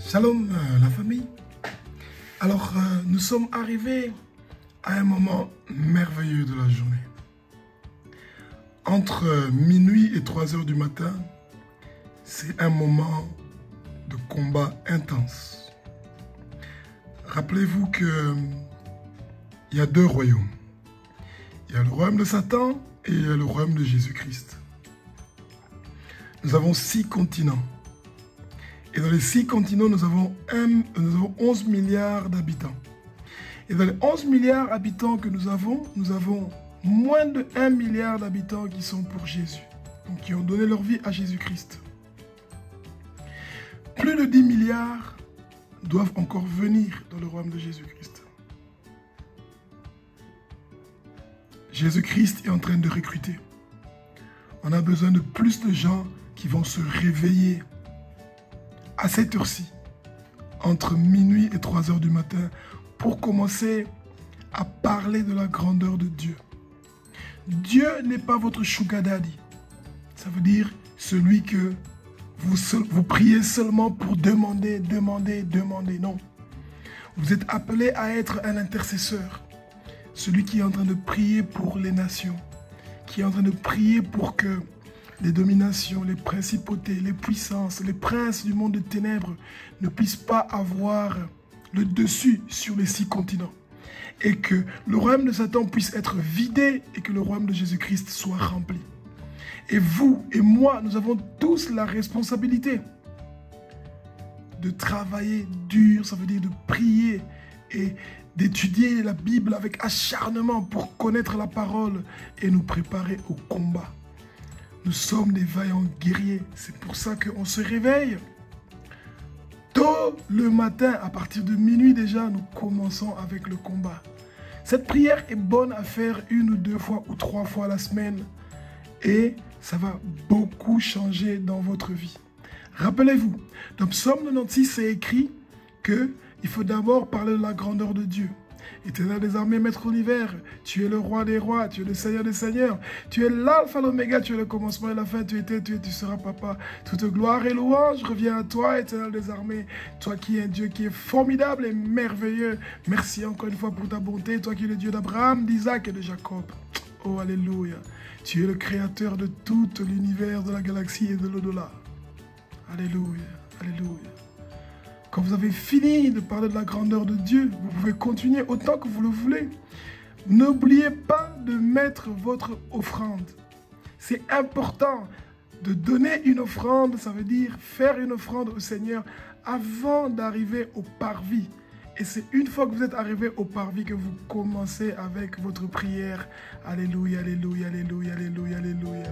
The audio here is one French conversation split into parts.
Shalom la famille. Alors nous sommes arrivés à un moment merveilleux de la journée. Entre minuit et 3 heures du matin, c'est un moment de combat intense. Rappelez-vous qu'il y a deux royaumes. Il y a le royaume de Satan et il y a le royaume de Jésus-Christ. Nous avons 6 continents. Et dans les 6 continents, nous avons 11 milliards d'habitants. Et dans les 11 milliards d'habitants que nous avons moins de 1 milliard d'habitants qui sont pour Jésus. Donc qui ont donné leur vie à Jésus-Christ. Plus de 10 milliards doivent encore venir dans le royaume de Jésus-Christ. Jésus-Christ est en train de recruter. On a besoin de plus de gens qui vont se réveiller à cette heure-ci, entre minuit et 3 heures du matin, pour commencer à parler de la grandeur de Dieu. Dieu n'est pas votre sugar daddy. Ça veut dire celui que vous priez seulement pour demander. Non. Vous êtes appelé à être un intercesseur. Celui qui est en train de prier pour les nations. Qui est en train de prier pour que les dominations, les principautés, les puissances, les princes du monde de ténèbres ne puissent pas avoir le dessus sur les 6 continents. Et que le royaume de Satan puisse être vidé et que le royaume de Jésus-Christ soit rempli. Et vous et moi, nous avons tous la responsabilité de travailler dur, ça veut dire de prier et d'étudier la Bible avec acharnement pour connaître la parole et nous préparer au combat. Nous sommes des vaillants guerriers. C'est pour ça qu'on se réveille. Tôt le matin, à partir de minuit déjà, nous commençons avec le combat. Cette prière est bonne à faire 1 ou 2 fois ou 3 fois la semaine. Et ça va beaucoup changer dans votre vie. Rappelez-vous, dans Psaume 96, c'est écrit qu'il faut d'abord parler de la grandeur de Dieu. Éternel des armées, maître de l'univers, tu es le roi des rois, tu es le seigneur des seigneurs, tu es l'alpha, l'oméga, tu es le commencement et la fin, tu étais, tu es, tu seras papa. Toute gloire et louange revient à toi, éternel des armées, toi qui es un Dieu qui est formidable et merveilleux. Merci encore une fois pour ta bonté, toi qui es le Dieu d'Abraham, d'Isaac et de Jacob. Oh, alléluia. Tu es le créateur de tout l'univers, de la galaxie et de l'au-delà. Alléluia, alléluia. Quand vous avez fini de parler de la grandeur de Dieu, vous pouvez continuer autant que vous le voulez. N'oubliez pas de mettre votre offrande. C'est important de donner une offrande, ça veut dire faire une offrande au Seigneur avant d'arriver au parvis. Et c'est une fois que vous êtes arrivé au parvis que vous commencez avec votre prière. Alléluia, alléluia, alléluia, alléluia, alléluia.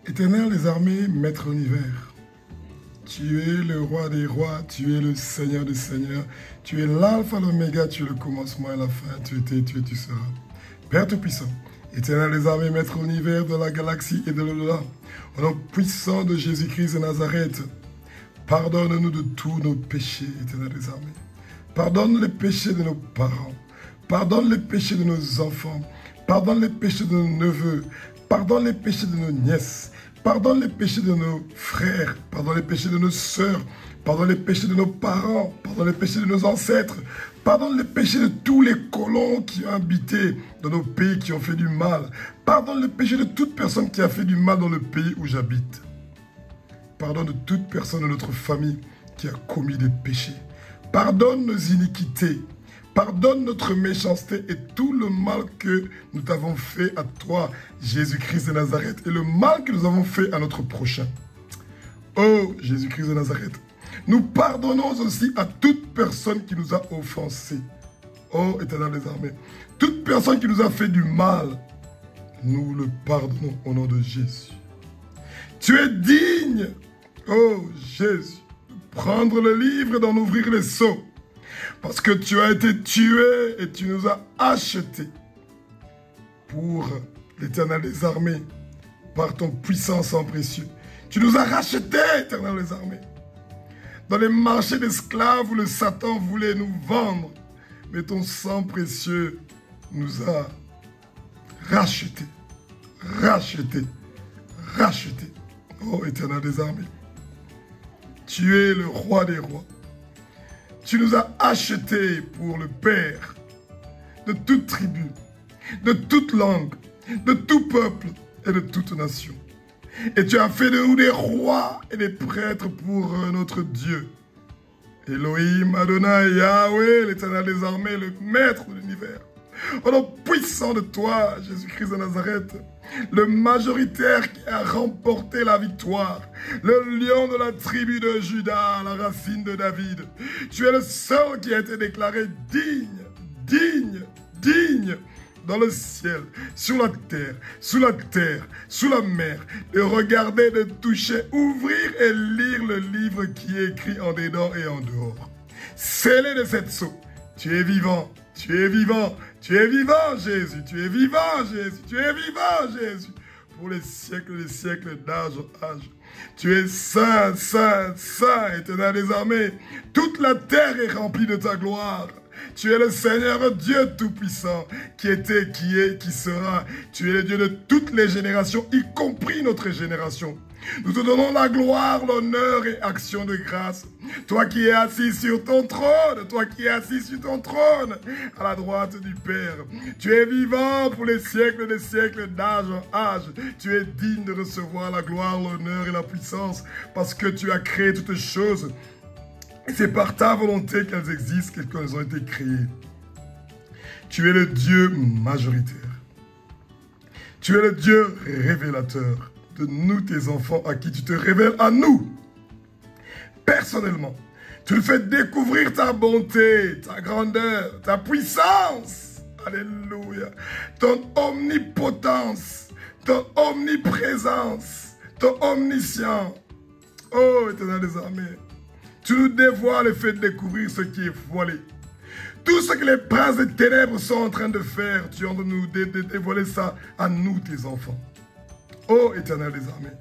Éternel des armées, maître de l'univers, tu es le roi des rois, tu es le seigneur des seigneurs, tu es l'alpha, l'oméga, tu es le commencement et la fin, tu étais, tu es, tu seras. Père Tout-Puissant, éternel des armées, maître de l'univers, de la galaxie et de l'au-delà, au nom puissant de Jésus-Christ de Nazareth, pardonne-nous de tous nos péchés, éternel des armées. Pardonne les péchés de nos parents, pardonne les péchés de nos enfants, pardonne les péchés de nos neveux, pardonne les péchés de nos nièces, pardonne les péchés de nos frères, pardonne les péchés de nos sœurs, pardonne les péchés de nos parents, pardonne les péchés de nos ancêtres, pardonne les péchés de tous les colons qui ont habité dans nos pays, qui ont fait du mal. Pardonne les péchés de toute personne qui a fait du mal dans le pays où j'habite. Pardonne de toute personne de notre famille qui a commis des péchés. Pardonne nos iniquités. Pardonne notre méchanceté et tout le mal que nous t'avons fait à toi, Jésus-Christ de Nazareth, et le mal que nous avons fait à notre prochain. Oh, Jésus-Christ de Nazareth, nous pardonnons aussi à toute personne qui nous a offensés. Oh, Éternel des armées, toute personne qui nous a fait du mal, nous le pardonnons au nom de Jésus. Tu es digne, oh Jésus, de prendre le livre et d'en ouvrir les sceaux. Parce que tu as été tué et tu nous as achetés pour l'Éternel des armées, par ton puissant sang précieux. Tu nous as rachetés, Éternel des armées. Dans les marchés d'esclaves où le Satan voulait nous vendre, mais ton sang précieux nous a rachetés, rachetés, rachetés. Oh, Éternel des armées, tu es le roi des rois. Tu nous as achetés pour le Père de toute tribu, de toute langue, de tout peuple et de toute nation. Et tu as fait de nous des rois et des prêtres pour notre Dieu. Elohim, Adonai, Yahweh, l'Éternel des armées, le Maître de l'univers. Au nom puissant de toi, Jésus-Christ de Nazareth, le majoritaire qui a remporté la victoire, le lion de la tribu de Juda, la racine de David. Tu es le seul qui a été déclaré digne, digne, digne, dans le ciel, sur la terre, sous la terre, sous la mer, de regarder, de toucher, ouvrir et lire le livre qui est écrit en dedans et en dehors. Scellé de cette sceau, tu es vivant, tu es vivant, tu es vivant, Jésus, tu es vivant, Jésus, tu es vivant, Jésus, pour les siècles d'âge en âge. Tu es saint, saint, saint, Éternel des armées. Toute la terre est remplie de ta gloire. Tu es le Seigneur Dieu Tout-Puissant, qui était, qui est, qui sera. Tu es le Dieu de toutes les générations, y compris notre génération. Nous te donnons la gloire, l'honneur et action de grâce. Toi qui es assis sur ton trône, toi qui es assis sur ton trône, à la droite du Père. Tu es vivant pour les siècles des siècles, d'âge en âge. Tu es digne de recevoir la gloire, l'honneur et la puissance, parce que tu as créé toutes choses. Et c'est par ta volonté qu'elles existent, qu'elles ont été créées. Tu es le Dieu majoritaire. Tu es le Dieu révélateur de nous, tes enfants, à qui tu te révèles à nous. Personnellement, tu nous fais découvrir ta bonté, ta grandeur, ta puissance. Alléluia. Ton omnipotence, ton omniprésence, ton omniscient. Oh, Éternel des armées. Tu nous dévoiles le fait de découvrir ce qui est voilé. Tout ce que les princes des ténèbres sont en train de faire, tu es en train de nous dévoiler ça à nous, tes enfants. Ô Éternel des armées,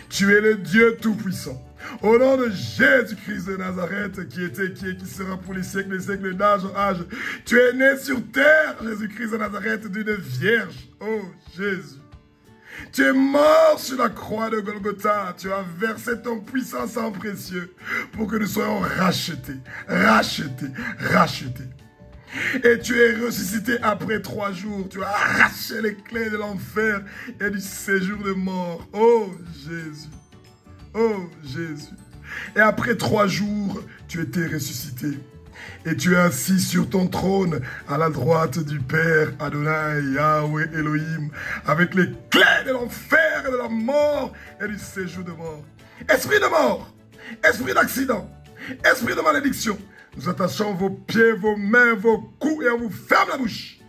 tu es le Dieu Tout-Puissant. Au nom de Jésus-Christ de Nazareth, qui était, qui est, qui sera pour les siècles d'âge en âge. Tu es né sur terre, Jésus-Christ de Nazareth, d'une vierge. Oh Jésus. Tu es mort sur la croix de Golgotha. Tu as versé ton puissant sang précieux pour que nous soyons rachetés, rachetés, rachetés. Et tu es ressuscité après 3 jours. Tu as arraché les clés de l'enfer et du séjour de mort. Oh Jésus. Oh Jésus. Et après 3 jours, tu étais ressuscité. Et tu es assis sur ton trône à la droite du Père, Adonai, Yahweh, Elohim, avec les clés de l'enfer et de la mort et du séjour de mort. Esprit de mort, esprit d'accident, esprit de malédiction, nous attachons vos pieds, vos mains, vos coups et on vous ferme la bouche.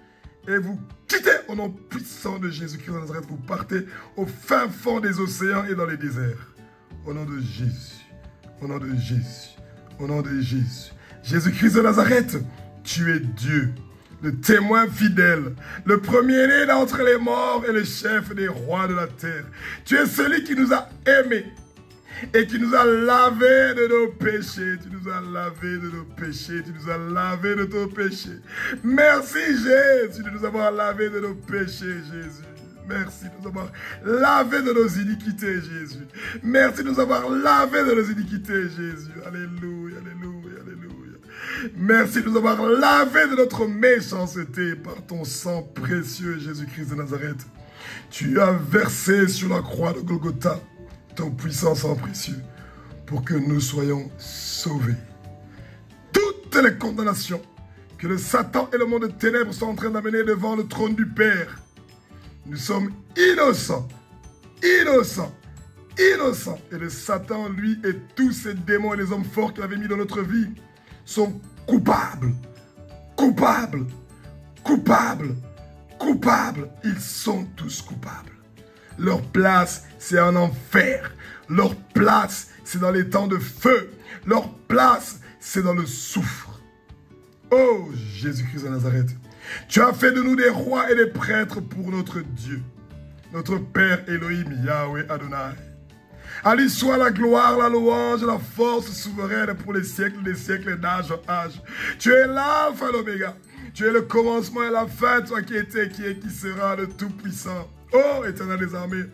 Et vous quittez au nom puissant de Jésus-Christ de Nazareth. Vous partez au fin fond des océans et dans les déserts. Au nom de Jésus, au nom de Jésus, au nom de Jésus. Jésus-Christ de Nazareth, tu es Dieu, le témoin fidèle, le premier-né d'entre les morts et le chef des rois de la terre. Tu es celui qui nous a aimés et qui nous a lavés de nos péchés. Tu nous as lavés de nos péchés, tu nous as lavés de ton péché. Merci Jésus de nous avoir lavés de nos péchés, Jésus. Merci de nous avoir lavés de nos iniquités, Jésus. Merci de nous avoir lavés de nos iniquités, Jésus. Alléluia, alléluia, alléluia. Merci de nous avoir lavés de notre méchanceté par ton sang précieux, Jésus-Christ de Nazareth. Tu as versé sur la croix de Golgotha ton puissant sang précieux pour que nous soyons sauvés. Toutes les condamnations que le Satan et le monde de ténèbres sont en train d'amener devant le trône du Père, nous sommes innocents, innocents, innocents. Et le Satan, lui, et tous ces démons et les hommes forts qu'il avait mis dans notre vie sont coupables, coupables, coupables, coupables. Ils sont tous coupables. Leur place, c'est en enfer. Leur place, c'est dans les temps de feu. Leur place, c'est dans le soufre. Oh, Jésus-Christ de Nazareth, tu as fait de nous des rois et des prêtres pour notre Dieu, notre Père Elohim, Yahweh Adonai. À lui soit la gloire, la louange, la force souveraine pour les siècles des siècles et d'âge en âge. Tu es l'alpha et l'oméga. Tu es le commencement et la fin, toi qui étais, qui est, qui sera le Tout-Puissant. Oh, Éternel des armées,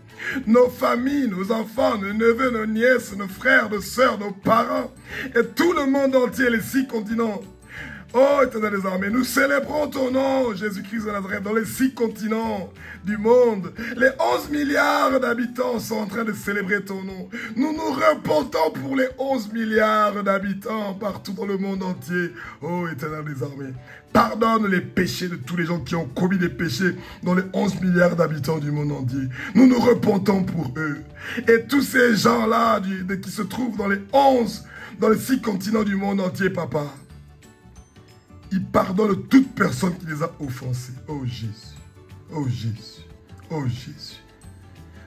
nos familles, nos enfants, nos neveux, nos nièces, nos frères, nos sœurs, nos parents, et tout le monde entier, les 6 continents. Oh, Éternel des armées, nous célébrons ton nom, Jésus-Christ de Nazareth, dans les 6 continents du monde. Les 11 milliards d'habitants sont en train de célébrer ton nom. Nous nous reportons pour les 11 milliards d'habitants partout dans le monde entier. Oh, Éternel des armées, pardonne les péchés de tous les gens qui ont commis des péchés dans les 11 milliards d'habitants du monde entier. Nous nous repentons pour eux. Et tous ces gens-là qui se trouvent dans les 6 continents du monde entier, papa, il pardonne toute personne qui les a offensés. Oh Jésus, oh Jésus, oh Jésus.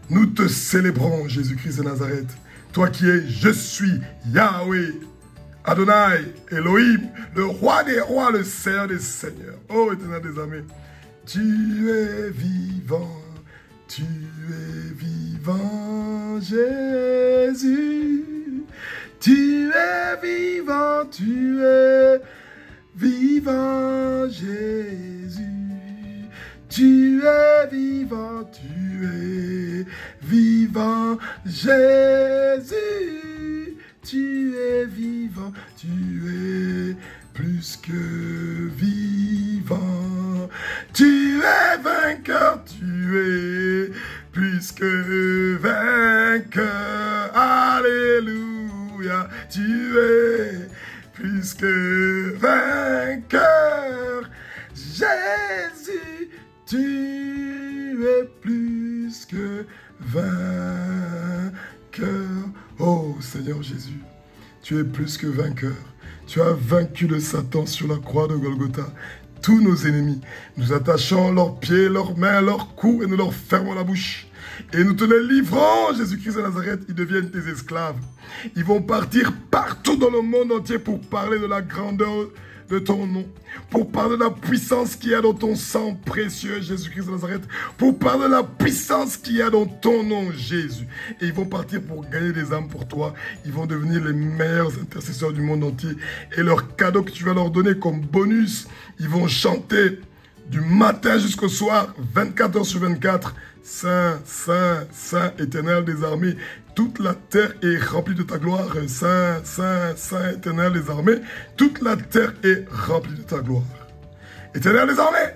Nous te célébrons, Jésus-Christ de Nazareth. Toi qui es, je suis Yahweh, Adonai, Elohim, le roi des rois, le Seigneur des seigneurs. Oh Éternel des armées, tu es vivant, Jésus. Tu es vivant, vivant Jésus, tu es vivant, Jésus, tu es vivant, tu es plus que vivant, tu es vainqueur, tu es plus que vainqueur, alléluia, tu es plus que vainqueur, Jésus, tu es plus que vainqueur. Oh Seigneur Jésus, tu es plus que vainqueur. Tu as vaincu le Satan sur la croix de Golgotha. Tous nos ennemis, nous attachons leurs pieds, leurs mains, leurs coups et nous leur fermons la bouche. Et nous te les livrons, Jésus-Christ de Nazareth, ils deviennent tes esclaves. Ils vont partir partout dans le monde entier pour parler de la grandeur de ton nom, pour parler de la puissance qu'il y a dans ton sang précieux, Jésus-Christ de Nazareth, pour parler de la puissance qu'il y a dans ton nom, Jésus. Et ils vont partir pour gagner des âmes pour toi. Ils vont devenir les meilleurs intercesseurs du monde entier. Et leur cadeau que tu vas leur donner comme bonus, ils vont chanter du matin jusqu'au soir, 24 heures sur 24, Saint, Saint, Saint, Éternel des armées. Toute la terre est remplie de ta gloire. Saint, Saint, Saint, Éternel des armées. Toute la terre est remplie de ta gloire. Éternel des armées,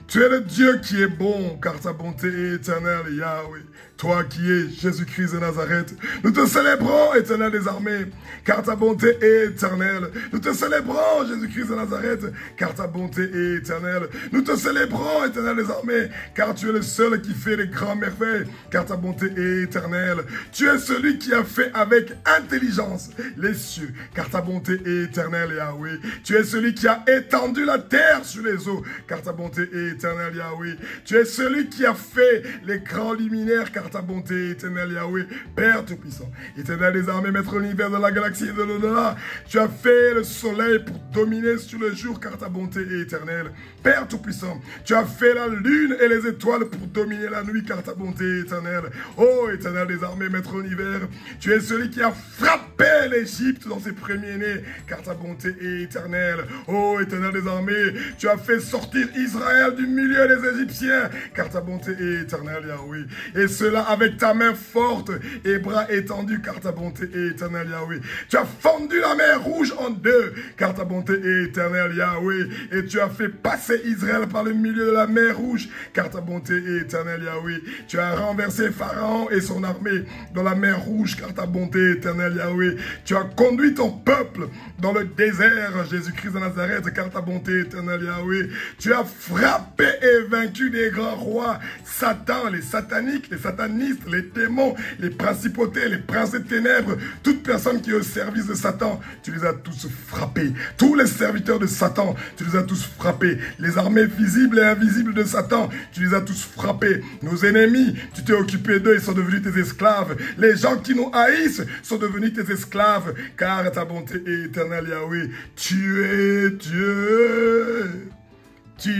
tu es le Dieu qui est bon, car ta bonté est éternelle, Yahweh. Toi qui es Jésus-Christ de Nazareth, nous te célébrons, Éternel des armées, car ta bonté est éternelle. Nous te célébrons, Jésus-Christ de Nazareth, car ta bonté est éternelle. Nous te célébrons, Éternel des armées, car tu es le seul qui fait les grandes merveilles, car ta bonté est éternelle. Tu es celui qui a fait avec intelligence les cieux, car ta bonté est éternelle, Yahweh. Tu es celui qui a étendu la terre sur les eaux, car ta bonté est éternelle, Yahweh. Tu es celui qui a fait les grands luminaires, car ta bonté est éternelle, Yahweh, Père Tout-Puissant. Éternel des armées, maître de l'univers, de la galaxie et de l'au-delà. Tu as fait le soleil pour dominer sur le jour, car ta bonté est éternelle. Père Tout-Puissant, tu as fait la lune et les étoiles pour dominer la nuit, car ta bonté est éternelle. Oh, Éternel des armées, maître de l'univers, tu es celui qui a frappé l'Égypte dans ses premiers-nés, car ta bonté est éternelle. Oh, Éternel des armées, tu as fait sortir Israël du milieu des Égyptiens, car ta bonté est éternelle, Yahweh. Et cela avec ta main forte et bras étendus, car ta bonté est éternelle, Yahweh. Tu as fendu la mer rouge en deux, car ta bonté est éternelle, Yahweh. Et tu as fait passer Israël par le milieu de la mer rouge, car ta bonté est éternelle, Yahweh. Tu as renversé Pharaon et son armée dans la mer rouge, car ta bonté est éternelle, Yahweh. Yahweh. Tu as conduit ton peuple dans le désert, Jésus-Christ de Nazareth, car ta bonté éternelle, Yahweh. Tu as frappé et vaincu des grands rois, Satan, les sataniques, les satanistes, les démons, les principautés, les princes des ténèbres, toute personne qui est au service de Satan. Tu les as tous frappés. Tous les serviteurs de Satan, tu les as tous frappés. Les armées visibles et invisibles de Satan, tu les as tous frappés. Nos ennemis, tu t'es occupé d'eux, ils sont devenus tes esclaves. Les gens qui nous haïssent sont devenus tes esclaves, car ta bonté est éternelle, Yahweh. Tu es Dieu. Tu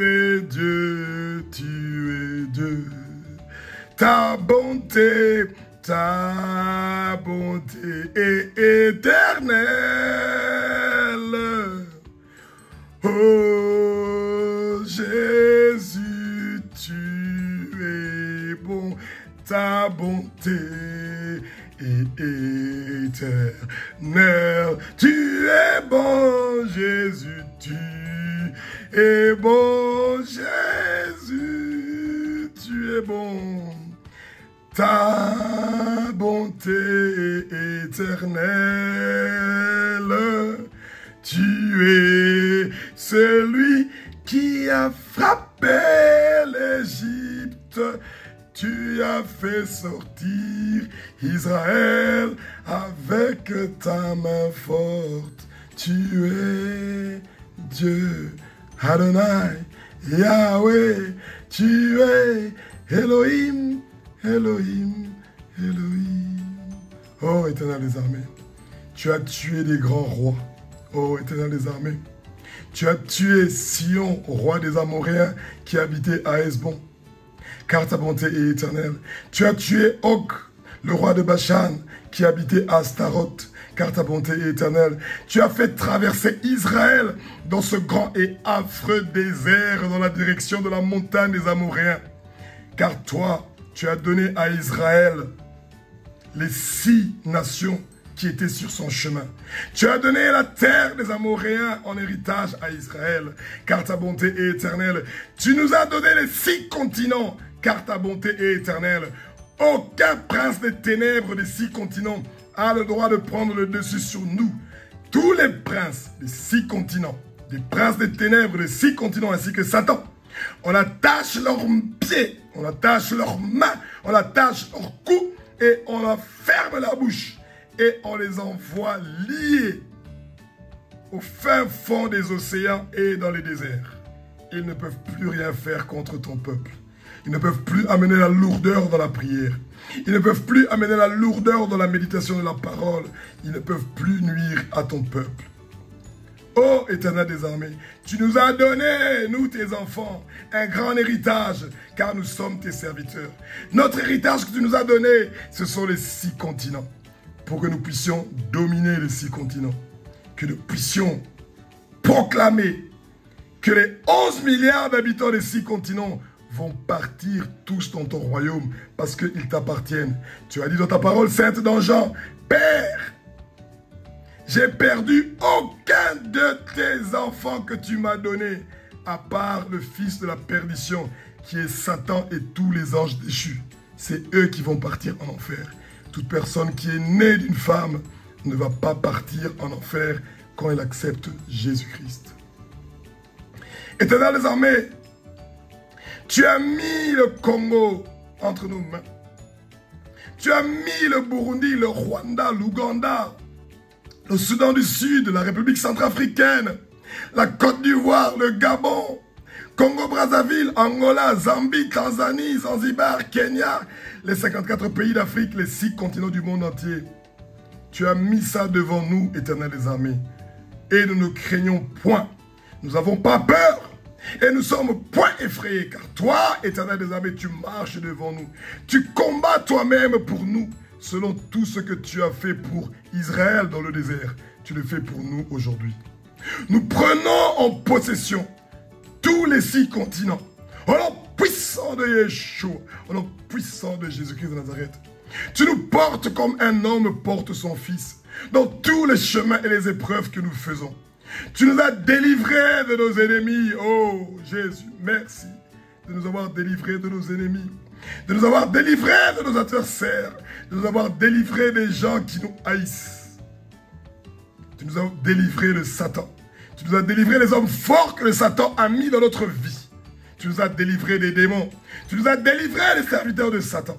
es Dieu. Tu es Dieu. Ta bonté est éternelle. Oh Jésus, tu es bon. Ta bonté est éternelle. Tu es bon, Jésus, tu es bon, Jésus, tu es bon. Ta bonté est éternelle. Tu es celui qui a frappé l'Égypte. Tu as fait sortir Israël avec ta main forte. Tu es Dieu, Adonai, Yahweh. Tu es Elohim, Elohim, Elohim. Oh, Éternel des armées, tu as tué des grands rois. Oh, Éternel des armées, tu as tué Sion, roi des Amoréens, qui habitait à Hesbon, car ta bonté est éternelle. Tu as tué Og, le roi de Bashan, qui habitait à Astaroth, car ta bonté est éternelle. Tu as fait traverser Israël dans ce grand et affreux désert dans la direction de la montagne des Amoréens, car toi, tu as donné à Israël les 6 nations qui étaient sur son chemin. Tu as donné la terre des Amoréens en héritage à Israël, car ta bonté est éternelle. Tu nous as donné les 6 continents, car ta bonté est éternelle. Aucun prince des ténèbres des 6 continents a le droit de prendre le dessus sur nous. Tous les princes des 6 continents, des princes des ténèbres des 6 continents, ainsi que Satan, on attache leurs pieds, on attache leurs mains, on attache leurs cous et on leur ferme la bouche. Et on les envoie liés au fin fond des océans et dans les déserts. Ils ne peuvent plus rien faire contre ton peuple. Ils ne peuvent plus amener la lourdeur dans la prière. Ils ne peuvent plus amener la lourdeur dans la méditation de la parole. Ils ne peuvent plus nuire à ton peuple. Ô Éternel des armées, tu nous as donné, nous tes enfants, un grand héritage, car nous sommes tes serviteurs. Notre héritage que tu nous as donné, ce sont les 6 continents. Pour que nous puissions dominer les 6 continents. Que nous puissions proclamer que les 11 milliards d'habitants des 6 continents vont partir tous dans ton royaume parce qu'ils t'appartiennent. Tu as dit dans ta parole sainte dans Jean, Père, j'ai perdu aucun de tes enfants que tu m'as donnés, à part le fils de la perdition, qui est Satan et tous les anges déchus. C'est eux qui vont partir en enfer. Toute personne qui est née d'une femme ne va pas partir en enfer quand elle accepte Jésus-Christ. Éternel des armées, tu as mis le Congo entre nos mains. Tu as mis le Burundi, le Rwanda, l'Ouganda, le Soudan du Sud, la République centrafricaine, la Côte d'Ivoire, le Gabon, Congo-Brazzaville, Angola, Zambie, Tanzanie, Zanzibar, Kenya, les 54 pays d'Afrique, les 6 continents du monde entier. Tu as mis ça devant nous, Éternel des armées. Et nous ne craignons point. Nous n'avons pas peur. Et nous sommes point effrayés. Car toi, Éternel des armées, tu marches devant nous. Tu combats toi-même pour nous. Selon tout ce que tu as fait pour Israël dans le désert, tu le fais pour nous aujourd'hui. Nous prenons en possession tous les 6 continents. Au nom puissant de Yeshua, au nom puissant de Jésus-Christ de Nazareth. Tu nous portes comme un homme porte son fils dans tous les chemins et les épreuves que nous faisons. Tu nous as délivrés de nos ennemis. Oh Jésus, merci de nous avoir délivrés de nos ennemis. de nous avoir délivrés de nos adversaires, de nous avoir délivrés des gens qui nous haïssent. Tu nous as délivrés de Satan. Tu nous as délivrés des hommes forts que le Satan a mis dans notre vie. Tu nous as délivrés des démons. Tu nous as délivrés des serviteurs de Satan.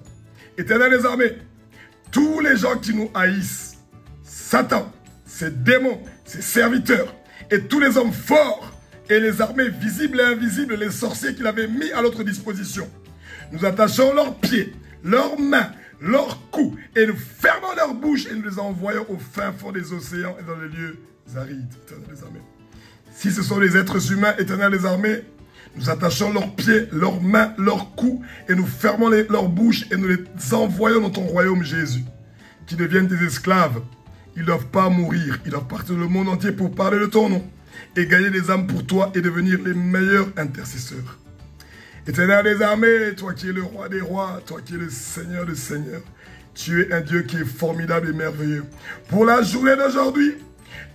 Éternel des armées, tous les gens qui nous haïssent, Satan, ses démons, ses serviteurs, et tous les hommes forts, et les armées visibles et invisibles, les sorciers qu'il avait mis à notre disposition, nous attachons leurs pieds, leurs mains, leurs coups, et nous fermons leur bouche, et nous les envoyons au fin fond des océans et dans les lieux arides, éternel des armées. Si ce sont les êtres humains, éternel des armées, nous attachons leurs pieds, leurs mains, leurs coups, et nous fermons leur bouche, et nous les envoyons dans ton royaume, Jésus, qui deviennent des esclaves. Ils ne doivent pas mourir, ils doivent partir dans le monde entier pour parler de ton nom, et gagner des âmes pour toi, et devenir les meilleurs intercesseurs. Éternel des armées, toi qui es le roi des rois, toi qui es le Seigneur des seigneurs, tu es un Dieu qui est formidable et merveilleux. Pour la journée d'aujourd'hui,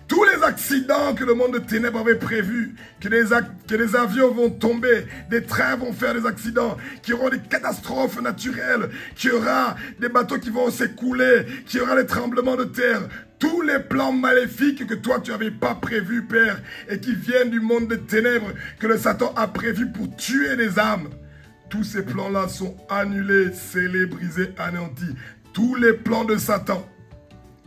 tous les accidents que le monde de ténèbres avait prévus, que les avions vont tomber, des trains vont faire des accidents, qu'il y aura des catastrophes naturelles, qu'il y aura des bateaux qui vont s'écouler, qu'il y aura des tremblements de terre, tous les plans maléfiques que toi tu n'avais pas prévus, Père, et qui viennent du monde des ténèbres, que le Satan a prévu pour tuer les âmes, tous ces plans-là sont annulés, scellés, brisés, anéantis. Tous les plans de Satan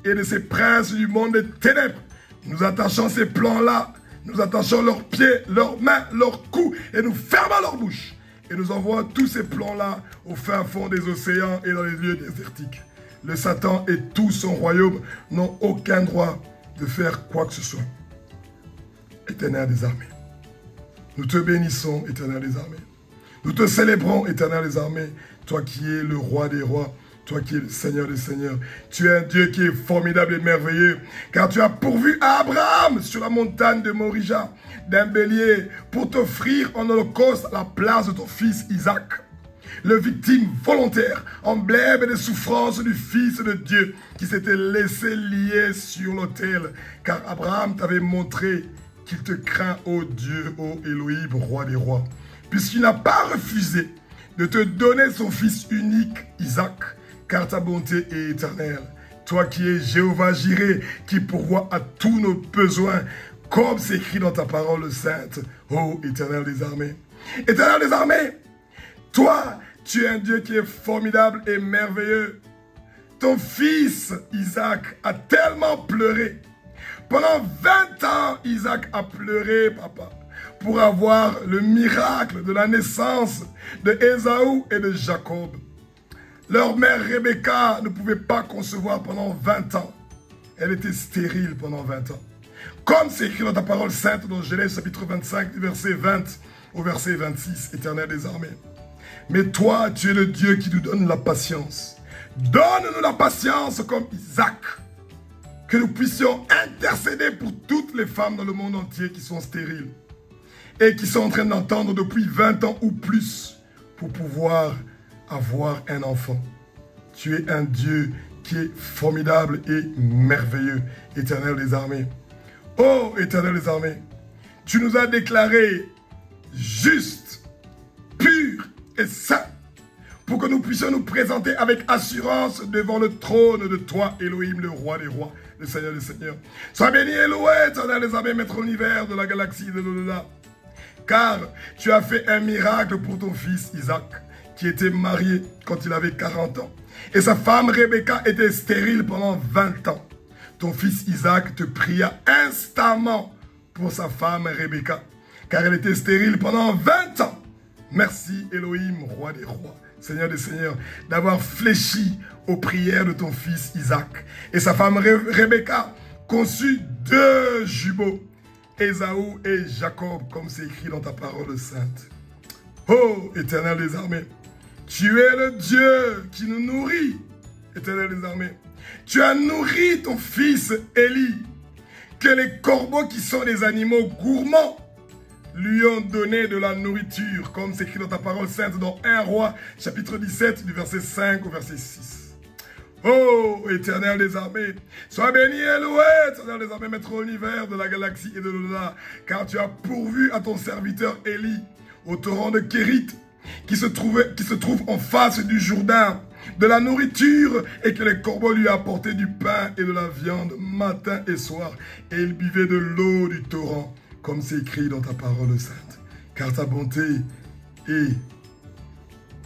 et de ses princes du monde des ténèbres, nous attachons ces plans-là, nous attachons leurs pieds, leurs mains, leurs coups, et nous fermons leur bouche. Et nous envoyons tous ces plans-là au fin fond des océans et dans les lieux désertiques. Le Satan et tout son royaume n'ont aucun droit de faire quoi que ce soit. Éternel des armées, nous te bénissons, Éternel des armées. Nous te célébrons, Éternel des armées, toi qui es le roi des rois, toi qui es le Seigneur des seigneurs. Tu es un Dieu qui est formidable et merveilleux, car tu as pourvu à Abraham sur la montagne de Morija d'un bélier pour t'offrir en holocauste à la place de ton fils Isaac, le victime volontaire, emblème des souffrances du Fils de Dieu qui s'était laissé lier sur l'autel, car Abraham t'avait montré qu'il te craint, ô Dieu, ô Elohim, roi des rois, puisqu'il n'a pas refusé de te donner son fils unique, Isaac, car ta bonté est éternelle. Toi qui es Jéhovah Jireh, qui pourvoit à tous nos besoins, comme c'est écrit dans ta parole sainte, ô Éternel des armées. Éternel des armées, toi, tu es un Dieu qui est formidable et merveilleux. Ton fils, Isaac, a tellement pleuré. Pendant 20 ans, Isaac a pleuré, papa, pour avoir le miracle de la naissance de Ésaü et de Jacob. Leur mère Rebecca ne pouvait pas concevoir pendant 20 ans. Elle était stérile pendant 20 ans. Comme c'est écrit dans ta parole sainte dans Genèse chapitre 25, du verset 20 au verset 26, Éternel des armées. Mais toi, tu es le Dieu qui nous donne la patience. Donne-nous la patience comme Isaac. Que nous puissions intercéder pour toutes les femmes dans le monde entier qui sont stériles et qui sont en train d'entendre depuis 20 ans ou plus pour pouvoir avoir un enfant. Tu es un Dieu qui est formidable et merveilleux, Éternel des armées. Oh, Éternel des armées, tu nous as déclarés justes, purs et saints pour que nous puissions nous présenter avec assurance devant le trône de toi, Elohim, le roi des rois, le Seigneur des seigneurs. Sois béni et loué, Éternel des armées, maître univers de la galaxie de l'au-delà. Car tu as fait un miracle pour ton fils Isaac, qui était marié quand il avait 40 ans. Et sa femme Rebecca était stérile pendant 20 ans. Ton fils Isaac te pria instamment pour sa femme Rebecca, car elle était stérile pendant 20 ans. Merci Elohim, roi des rois, Seigneur des seigneurs, d'avoir fléchi aux prières de ton fils Isaac. Et sa femme Rebecca conçut 2 jumeaux, Ésaü et Jacob, comme c'est écrit dans ta parole sainte. Oh, Éternel des armées, tu es le Dieu qui nous nourrit, Éternel des armées. Tu as nourri ton fils Élie, que les corbeaux qui sont des animaux gourmands lui ont donné de la nourriture, comme c'est écrit dans ta parole sainte dans 1 Roi, chapitre 17, du verset 5 au verset 6. Oh, Éternel des armées, sois béni et loué, Éternel des armées, maître univers de la galaxie et de l'au-delà, car tu as pourvu à ton serviteur Élie, au torrent de Kérit, qui se trouve en face du Jourdain, de la nourriture, et que les corbeaux lui apportaient du pain et de la viande matin et soir. Et il buvait de l'eau du torrent, comme c'est écrit dans ta parole sainte. Car ta bonté est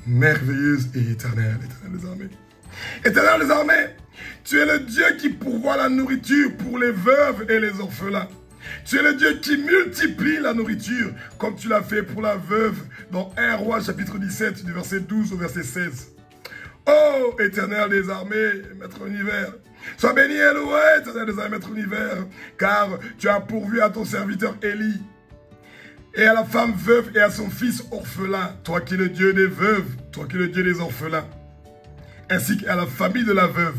merveilleuse et éternelle, Éternel des armées. Éternel des armées, tu es le Dieu qui pourvoit la nourriture pour les veuves et les orphelins. Tu es le Dieu qui multiplie la nourriture, comme tu l'as fait pour la veuve dans 1 Roi chapitre 17, du verset 12 au verset 16. Oh, Éternel des armées, Maître Univers, sois béni et loué, Éternel des armées, Maître Univers, car tu as pourvu à ton serviteur Élie, et à la femme veuve et à son fils orphelin, toi qui es le Dieu des veuves, toi qui es le Dieu des orphelins, ainsi qu'à la famille de la veuve.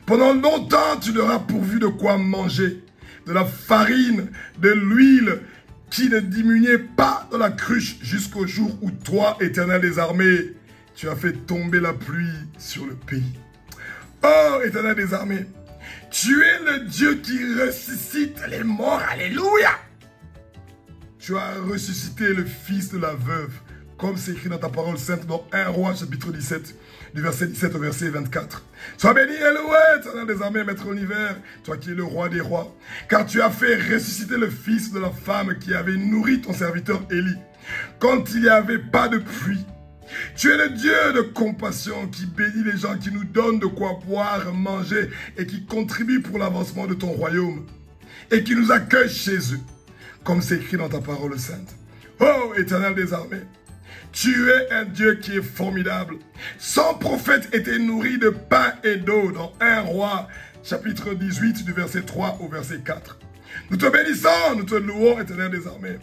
Pendant longtemps, tu leur as pourvu de quoi manger, de la farine, de l'huile, qui ne diminuait pas dans la cruche jusqu'au jour où toi, Éternel des armées, tu as fait tomber la pluie sur le pays. Oh, Éternel des armées, tu es le Dieu qui ressuscite les morts. Alléluia! Tu as ressuscité le fils de la veuve, comme c'est écrit dans ta parole sainte dans 1 Roi chapitre 17, du verset 17 au verset 24. Sois béni et loué, Éternel des armées, Maître Univers, toi qui es le roi des rois, car tu as fait ressusciter le fils de la femme qui avait nourri ton serviteur Élie, quand il n'y avait pas de pluie. Tu es le Dieu de compassion qui bénit les gens, qui nous donne de quoi boire, manger et qui contribue pour l'avancement de ton royaume et qui nous accueille chez eux, comme c'est écrit dans ta parole sainte. Oh, Éternel des armées, tu es un Dieu qui est formidable. 100 prophètes étaient nourris de pain et d'eau dans 1 Roi chapitre 18 du verset 3 au verset 4. Nous te bénissons, nous te louons, Éternel des armées.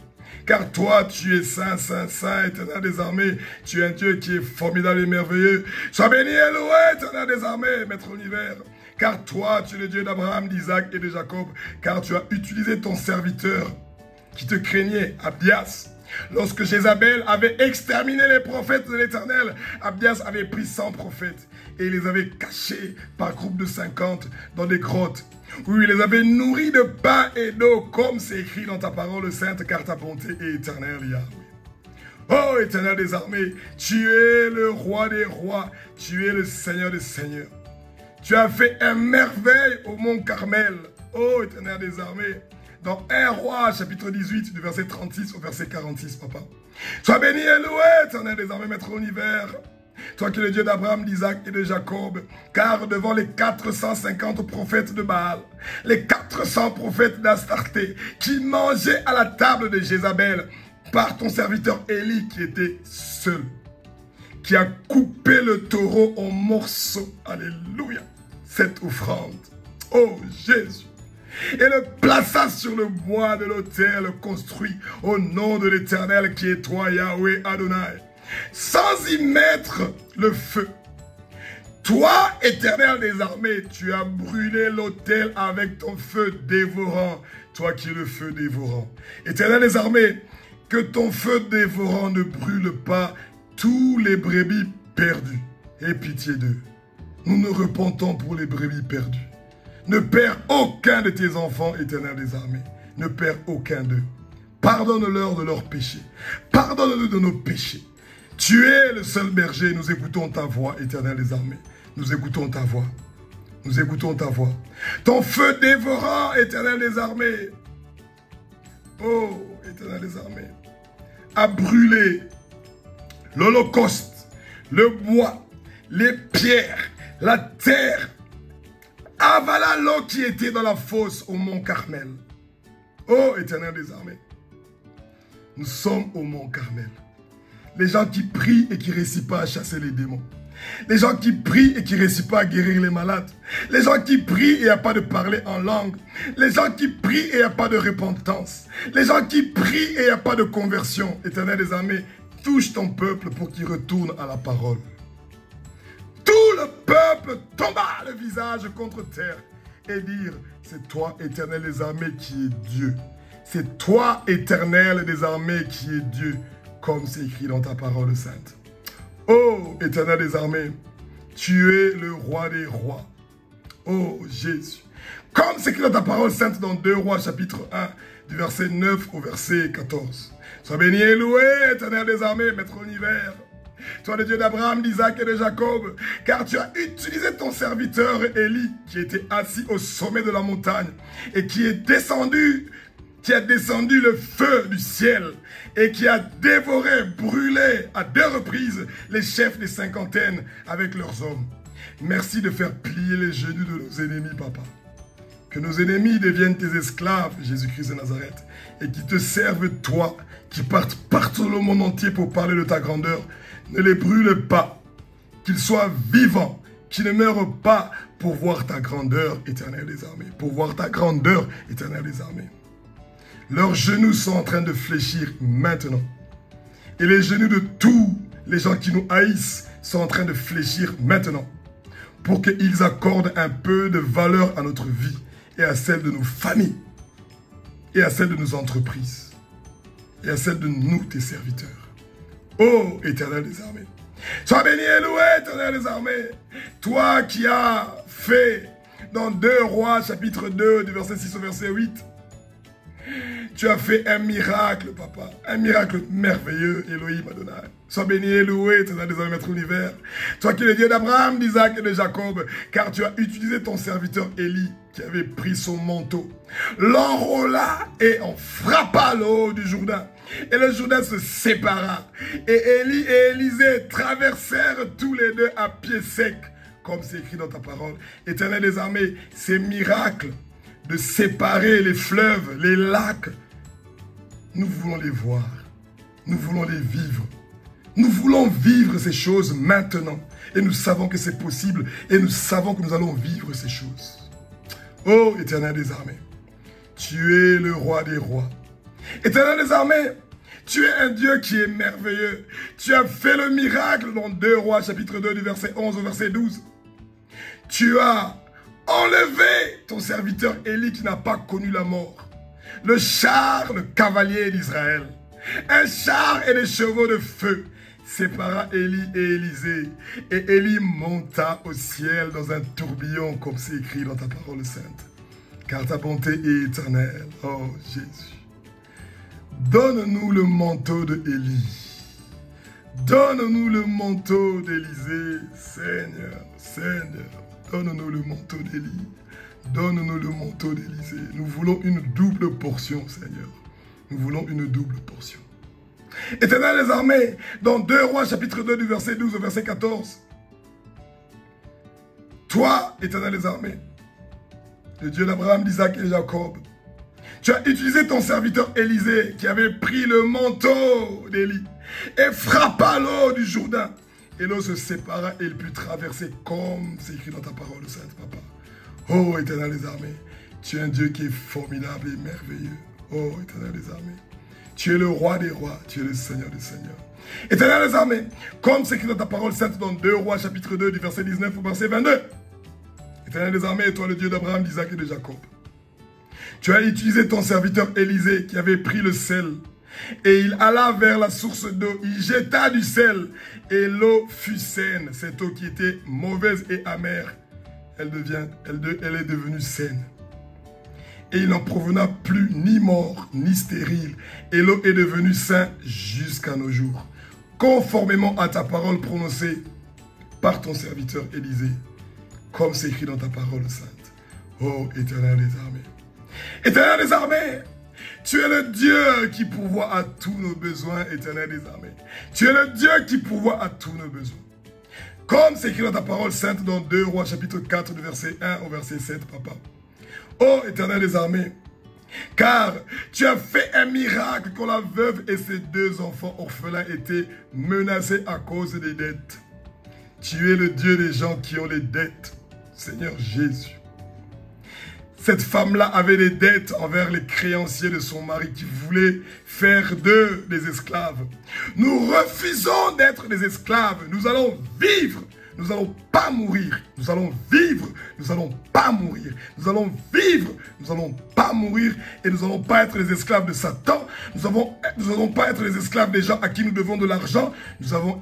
Car toi, tu es saint, saint, saint, Éternel des armées. Tu es un Dieu qui est formidable et merveilleux. Sois béni et loué, Éternel des armées, Maître Univers. Car toi, tu es le Dieu d'Abraham, d'Isaac et de Jacob. Car tu as utilisé ton serviteur qui te craignait, Abias. Lorsque Jézabel avait exterminé les prophètes de l'Éternel, Abias avait pris 100 prophètes et il les avait cachés par groupe de 50 dans des grottes, où il les avait nourris de pain et d'eau, comme c'est écrit dans ta parole sainte, car ta bonté est éternelle, Yahweh. Oh, Éternel des armées, tu es le roi des rois, tu es le Seigneur des seigneurs. Tu as fait un merveille au mont Carmel, oh, Éternel des armées, dans 1 Roi, chapitre 18, du verset 36 au verset 46, papa. Sois béni et loué, Éternel des armées, Maître Univers. Toi qui es le Dieu d'Abraham, d'Isaac et de Jacob, car devant les 450 prophètes de Baal, les 400 prophètes d'Astarté, qui mangeaient à la table de Jézabel, par ton serviteur Élie qui était seul, qui a coupé le taureau en morceaux, alléluia, cette offrande, oh Jésus, et le plaça sur le bois de l'autel construit au nom de l'Éternel qui est toi, Yahweh Adonai, sans y mettre le feu. Toi, Éternel des armées, tu as brûlé l'autel avec ton feu dévorant, toi qui es le feu dévorant. Éternel des armées, que ton feu dévorant ne brûle pas tous les brebis perdus. Aie pitié d'eux. Nous nous repentons pour les brebis perdus. Ne perds aucun de tes enfants, Éternel des armées. Ne perds aucun d'eux. Pardonne-leur de leurs péchés. Pardonne-nous de nos péchés. Tu es le seul berger. Nous écoutons ta voix, Éternel des armées. Nous écoutons ta voix. Nous écoutons ta voix. Ton feu dévorant, Éternel des armées. Oh, Éternel des armées, a brûlé l'holocauste, le bois, les pierres, la terre, avala l'eau qui était dans la fosse au mont Carmel. Oh, Éternel des armées, nous sommes au mont Carmel. Les gens qui prient et qui ne réussissent pas à chasser les démons. Les gens qui prient et qui ne réussissent pas à guérir les malades. Les gens qui prient et il n'y a pas de parler en langue. Les gens qui prient et il n'y a pas de repentance. Les gens qui prient et il n'y a pas de conversion. Éternel des armées, touche ton peuple pour qu'il retourne à la parole. Tout le peuple tomba le visage contre terre et dire, c'est toi, Éternel des armées, qui es Dieu. C'est toi, Éternel des armées, qui es Dieu, comme c'est écrit dans ta parole sainte. Oh, Éternel des armées, tu es le roi des rois. Oh, Jésus. Comme c'est écrit dans ta parole sainte dans 2 Rois, chapitre 1, du verset 9 au verset 14. Sois béni et loué, Éternel des armées, Maître Univers. toi le Dieu d'Abraham, d'Isaac et de Jacob, car tu as utilisé ton serviteur Élie, qui était assis au sommet de la montagne, et qui a descendu le feu du ciel, et qui a dévoré, brûlé à 2 reprises les chefs des cinquantaines avec leurs hommes. Merci de faire plier les genoux de nos ennemis, papa. Que nos ennemis deviennent tes esclaves, Jésus-Christ de Nazareth, et qui te servent toi, qui partent partout dans le monde entier pour parler de ta grandeur. Ne les brûle pas, qu'ils soient vivants, qu'ils ne meurent pas pour voir ta grandeur, Éternel des armées, pour voir ta grandeur, Éternel des armées. Leurs genoux sont en train de fléchir maintenant. Et les genoux de tous les gens qui nous haïssent sont en train de fléchir maintenant. Pour qu'ils accordent un peu de valeur à notre vie et à celle de nos familles, et à celle de nos entreprises, et à celle de nous, tes serviteurs. Ô Éternel des armées, sois béni et loué, Éternel des armées, toi qui as fait dans 2 Rois, chapitre 2, du verset 6 au verset 8, tu as fait un miracle, papa. Un miracle merveilleux, Elohim Adonai. Sois béni et loué, Éternel des armées, Maître univers. Toi qui es le Dieu d'Abraham, d'Isaac et de Jacob, car tu as utilisé ton serviteur Élie, qui avait pris son manteau, l'enrola et en frappa le haut du Jourdain. Et le Jourdain se sépara. Et Élie et Élisée traversèrent tous les deux à pied sec, comme c'est écrit dans ta parole. Éternel des armées, ces miracles de séparer les fleuves, les lacs, nous voulons les voir, nous voulons les vivre. Nous voulons vivre ces choses maintenant. Et nous savons que c'est possible. Et nous savons que nous allons vivre ces choses. Ô Éternel des armées, tu es le roi des rois. Éternel des armées, tu es un Dieu qui est merveilleux. Tu as fait le miracle dans 2 Rois, chapitre 2, du verset 11 au verset 12. Tu as enlevé ton serviteur Élie qui n'a pas connu la mort. Le char, le cavalier d'Israël. Un char et des chevaux de feu sépara Élie et Élisée. Et Élie monta au ciel dans un tourbillon, comme c'est écrit dans ta parole sainte. Car ta bonté est éternelle, oh Jésus. Donne-nous le manteau de Élie. Donne-nous le manteau d'Élisée, Seigneur, Seigneur. Donne-nous le manteau d'Élie. Donne-nous le manteau d'Élisée. Nous voulons une double portion, Seigneur. Nous voulons une double portion. Éternel des armées, dans 2 Rois, chapitre 2, du verset 12 au verset 14. Toi, Éternel des armées, le Dieu d'Abraham, d'Isaac et de Jacob, tu as utilisé ton serviteur Élisée qui avait pris le manteau d'Élie et frappa l'eau du Jourdain. Et l'eau se sépara et il put traverser comme c'est écrit dans ta parole, Sainte Papa. Oh, Éternel des armées, tu es un Dieu qui est formidable et merveilleux. Oh, Éternel des armées, tu es le roi des rois, tu es le Seigneur des seigneurs. Éternel des armées, comme c'est écrit dans ta parole sainte dans 2 Rois, chapitre 2, du verset 19 au verset 22. Éternel des armées, toi le Dieu d'Abraham, d'Isaac et de Jacob. Tu as utilisé ton serviteur Élisée qui avait pris le sel. Et il alla vers la source d'eau, il jeta du sel et l'eau fut saine. Cette eau qui était mauvaise et amère, elle est devenue saine. Et il n'en provena plus ni mort ni stérile. Et l'eau est devenue saine jusqu'à nos jours. Conformément à ta parole prononcée par ton serviteur Élisée. Comme c'est écrit dans ta parole sainte. Ô Éternel des armées. Éternel des armées, tu es le Dieu qui pourvoit à tous nos besoins, Éternel des armées. Tu es le Dieu qui pourvoit à tous nos besoins. Comme c'est écrit dans ta parole sainte dans 2 Rois chapitre 4, du verset 1 au verset 7, papa. Ô Éternel des armées, car tu as fait un miracle quand la veuve et ses 2 enfants orphelins étaient menacés à cause des dettes. Tu es le Dieu des gens qui ont les dettes, Seigneur Jésus. Cette femme-là avait des dettes envers les créanciers de son mari qui voulaient faire d'eux des esclaves. Nous refusons d'être des esclaves. Nous allons vivre. Nous n'allons pas mourir. Nous allons vivre. Nous n'allons pas mourir. Nous allons vivre. Nous n'allons pas mourir. Et nous n'allons pas être les esclaves de Satan. Nous n'allons pas être les esclaves des gens à qui nous devons de l'argent. Nous allons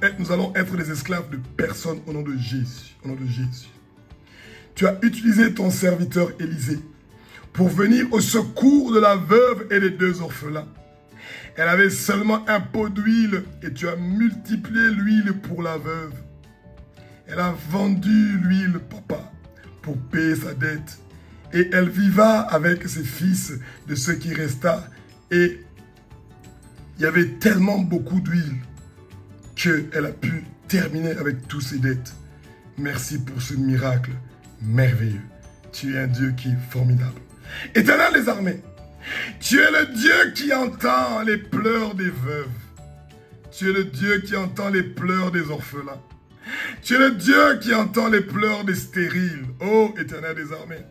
être les esclaves de personne au nom de Jésus. Au nom de Jésus. Tu as utilisé ton serviteur Élisée pour venir au secours de la veuve et des 2 orphelins. Elle avait seulement un pot d'huile et tu as multiplié l'huile pour la veuve. Elle a vendu l'huile, papa, pour payer sa dette. Et elle vivra avec ses fils de ce qui resta. Et il y avait tellement beaucoup d'huile qu'elle a pu terminer avec tous ses dettes. Merci pour ce miracle merveilleux. Tu es un Dieu qui est formidable. Éternel des armées, tu es le Dieu qui entend les pleurs des veuves. Tu es le Dieu qui entend les pleurs des orphelins. Tu es le Dieu qui entend les pleurs des stériles. Ô Éternel des armées,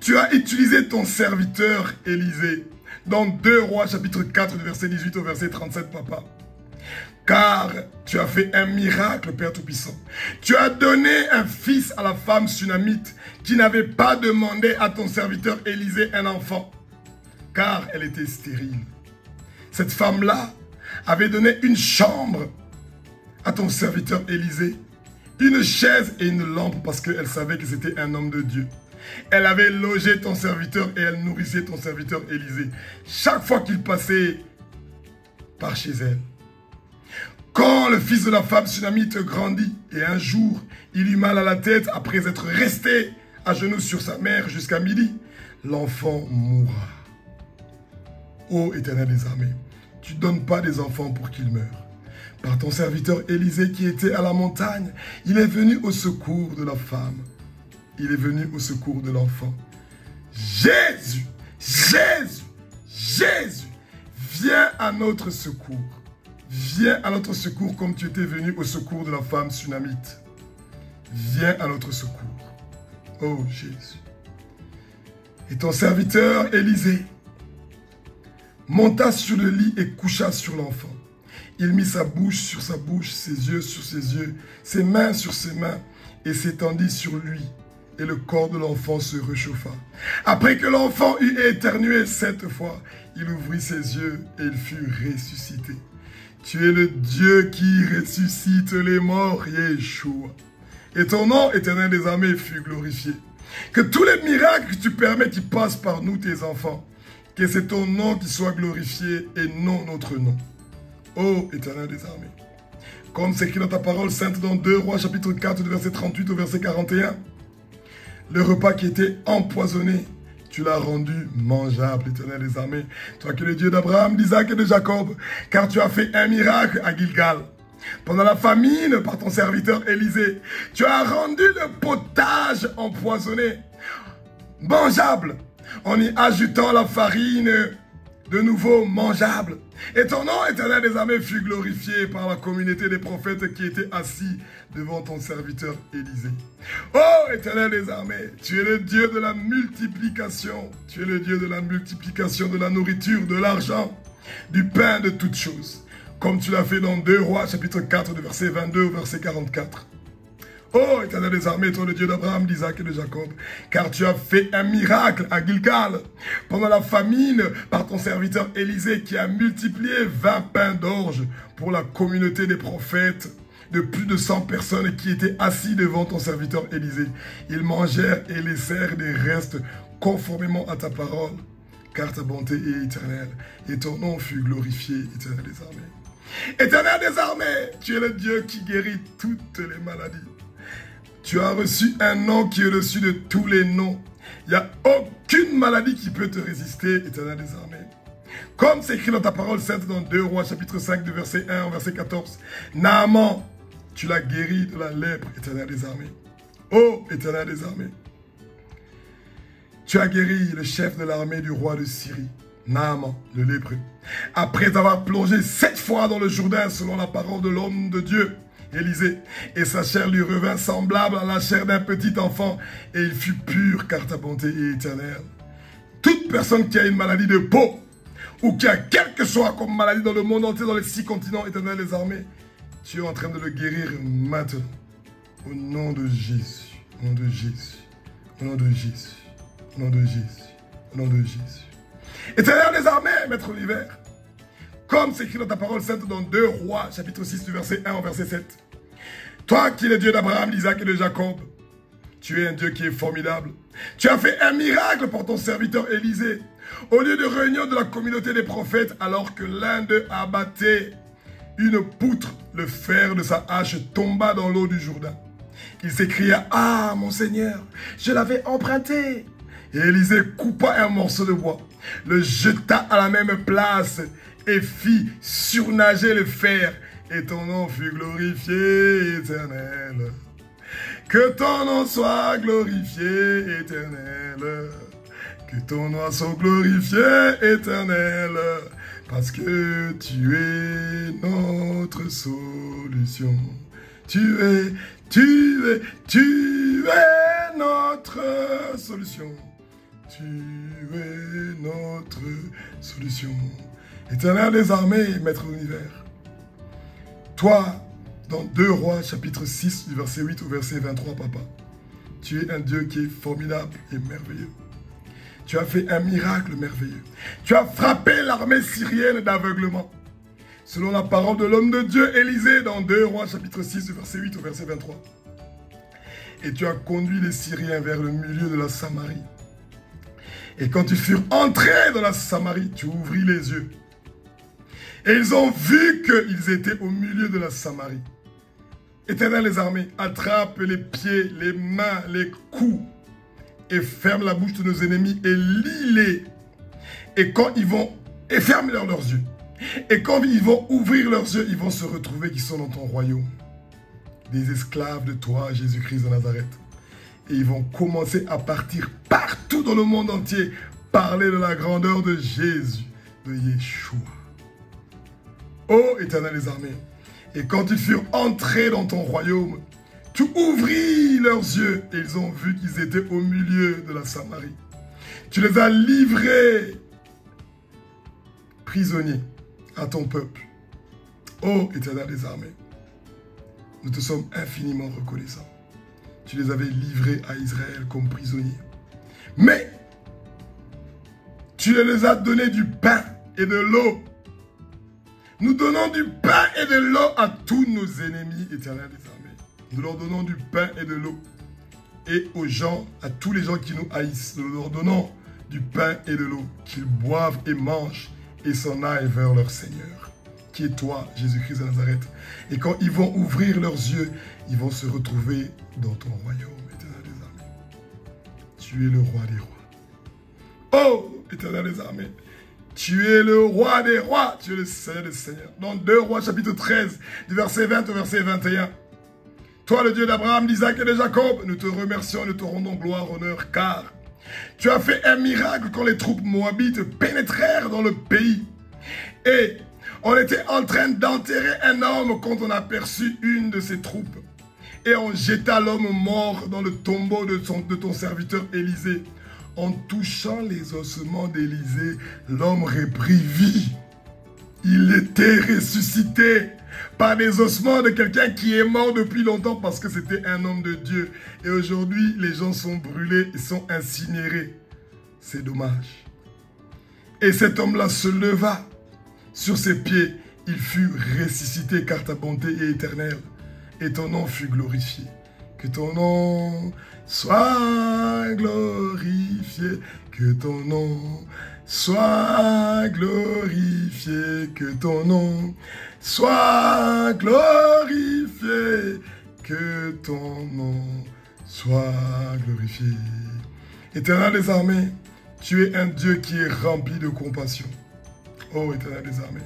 tu as utilisé ton serviteur Élisée dans 2 Rois chapitre 4 du verset 18 au verset 37, papa. Car tu as fait un miracle, Père Tout-Puissant. Tu as donné un fils à la femme sunamite qui n'avait pas demandé à ton serviteur Élisée un enfant, car elle était stérile. Cette femme-là avait donné une chambre à ton serviteur Élisée, une chaise et une lampe parce qu'elle savait que c'était un homme de Dieu. Elle avait logé ton serviteur et elle nourrissait ton serviteur Élisée chaque fois qu'il passait par chez elle. Quand le fils de la femme sunamite grandit et un jour il eut mal à la tête après être resté à genoux sur sa mère jusqu'à midi, l'enfant mourra. Ô Éternel des armées, tu ne donnes pas des enfants pour qu'ils meurent. Par ton serviteur Élisée qui était à la montagne, il est venu au secours de la femme. Il est venu au secours de l'enfant. Jésus, Jésus, Jésus, viens à notre secours. Viens à notre secours comme tu étais venu au secours de la femme sunamite. Viens à notre secours. Oh Jésus. Et ton serviteur Élisée monta sur le lit et coucha sur l'enfant. Il mit sa bouche sur sa bouche, ses yeux sur ses yeux, ses mains sur ses mains et s'étendit sur lui. Et le corps de l'enfant se réchauffa. Après que l'enfant eut éternué 7 fois, il ouvrit ses yeux et il fut ressuscité. Tu es le Dieu qui ressuscite les morts, Yeshua. Et ton nom, Éternel des armées, fut glorifié. Que tous les miracles que tu permets qui passent par nous, tes enfants, que c'est ton nom qui soit glorifié et non notre nom. Ô Éternel des armées, comme c'est écrit dans ta parole sainte dans 2 Rois chapitre 4, du verset 38 au verset 41, le repas qui était empoisonné, tu l'as rendu mangeable, Éternel des armées. Toi qui es le Dieu d'Abraham, d'Isaac et de Jacob, car tu as fait un miracle à Gilgal. Pendant la famine, par ton serviteur Élisée, tu as rendu le potage empoisonné mangeable, en y ajoutant la farine de nouveau mangeable. Et ton nom, Éternel des armées, fut glorifié par la communauté des prophètes qui étaient assis devant ton serviteur Élisée. Oh, Éternel des armées, tu es le Dieu de la multiplication. Tu es le Dieu de la multiplication de la nourriture, de l'argent, du pain, de toutes choses. Comme tu l'as fait dans 2 Rois, chapitre 4, de verset 22 au verset 44. Oh, Éternel des armées, toi le Dieu d'Abraham, d'Isaac et de Jacob, car tu as fait un miracle à Gilgal pendant la famine par ton serviteur Élisée qui a multiplié 20 pains d'orge pour la communauté des prophètes de plus de 100 personnes qui étaient assis devant ton serviteur Élisée. Ils mangèrent et laissèrent des restes conformément à ta parole, car ta bonté est éternelle et ton nom fut glorifié, Éternel des armées. Éternel des armées, tu es le Dieu qui guérit toutes les maladies. Tu as reçu un nom qui est au-dessus de tous les noms. Il n'y a aucune maladie qui peut te résister, Éternel des armées. Comme c'est écrit dans ta parole sainte dans 2 Rois, chapitre 5, du verset 1 au verset 14. Naaman, tu l'as guéri de la lèpre, Éternel des armées. Oh, Éternel des armées. Tu as guéri le chef de l'armée du roi de Syrie, Naaman, le lépreux. Après avoir plongé 7 fois dans le Jourdain, selon la parole de l'homme de Dieu, Élisée, et sa chair lui revint semblable à la chair d'un petit enfant, et il fut pur, car ta bonté est éternelle. Toute personne qui a une maladie de peau, ou qui a quel que soit comme maladie dans le monde entier, dans les 6 continents, Éternel des armées, tu es en train de le guérir maintenant. Au nom de Jésus, au nom de Jésus, au nom de Jésus, au nom de Jésus, au nom de Jésus. Éternel des armées, Maître l'hiver, comme c'est écrit dans ta parole sainte dans 2 Rois, chapitre 6, du verset 1 au verset 7. Toi qui es le Dieu d'Abraham, d'Isaac et de Jacob, Tu es un Dieu qui est formidable. Tu as fait un miracle pour ton serviteur Élisée. Au lieu de réunion de la communauté des prophètes, alors que l'un d'eux abattait une poutre, le fer de sa hache tomba dans l'eau du Jourdain. Il s'écria, « Ah, mon Seigneur, je l'avais emprunté. » Et Élisée coupa un morceau de bois, le jeta à la même place et fit surnager le fer. Et ton nom fut glorifié, Éternel. Que ton nom soit glorifié, Éternel. Que ton nom soit glorifié, Éternel. Parce que tu es notre solution. Tu es notre solution. Tu es notre solution. Éternel des armées, maître de l'univers. Toi, dans 2 Rois, chapitre 6, du verset 8 au verset 23, papa, tu es un Dieu qui est formidable et merveilleux. Tu as fait un miracle merveilleux. Tu as frappé l'armée syrienne d'aveuglement. Selon la parole de l'homme de Dieu, Élisée, dans 2 Rois, chapitre 6, du verset 8 au verset 23. Et tu as conduit les Syriens vers le milieu de la Samarie. Et quand ils furent entrés dans la Samarie, tu ouvris les yeux. Et ils ont vu qu'ils étaient au milieu de la Samarie. Éternel des armées, attrape les pieds, les mains, les coups et ferme la bouche de nos ennemis et lie-les. Et quand ils vont, et ferme-leur leurs yeux. Et quand ils vont ouvrir leurs yeux, ils vont se retrouver qu'ils sont dans ton royaume. Des esclaves de toi, Jésus-Christ de Nazareth. Et ils vont commencer à partir partout dans le monde entier, parler de la grandeur de Jésus, de Yeshua. Ô Éternel des armées, et quand ils furent entrés dans ton royaume, tu ouvris leurs yeux et ils ont vu qu'ils étaient au milieu de la Samarie. Tu les as livrés prisonniers à ton peuple. Ô Éternel des armées, nous te sommes infiniment reconnaissants. Tu les avais livrés à Israël comme prisonniers. Mais tu les as donné du pain et de l'eau. Nous donnons du pain et de l'eau à tous nos ennemis, Éternel des armées. Nous leur donnons du pain et de l'eau. Et aux gens, à tous les gens qui nous haïssent, nous leur donnons du pain et de l'eau, qu'ils boivent et mangent et s'en aillent vers leur Seigneur, qui est toi, Jésus-Christ de Nazareth. Et quand ils vont ouvrir leurs yeux, ils vont se retrouver dans ton royaume, Éternel des armées. Tu es le roi des rois. Oh, Éternel des armées, tu es le roi des rois, tu es le Seigneur des seigneurs. Dans 2 Rois, chapitre 13, du verset 20 au verset 21. Toi, le Dieu d'Abraham, d'Isaac et de Jacob, nous te remercions et nous te rendons gloire, honneur, car tu as fait un miracle quand les troupes moabites pénétrèrent dans le pays. Et on était en train d'enterrer un homme quand on aperçut une de ses troupes. Et on jeta l'homme mort dans le tombeau de ton serviteur Élisée. En touchant les ossements d'Élisée, l'homme reprit vie. Il était ressuscité par les ossements de quelqu'un qui est mort depuis longtemps parce que c'était un homme de Dieu. Et aujourd'hui, les gens sont brûlés et sont incinérés. C'est dommage. Et cet homme-là se leva sur ses pieds. Il fut ressuscité car ta bonté est éternelle. Et ton nom fut glorifié. Que ton nom soit glorifié. Que ton nom soit glorifié. Que ton nom soit glorifié. Que ton nom soit glorifié. Éternel des armées, tu es un Dieu qui est rempli de compassion. Oh, Éternel des armées,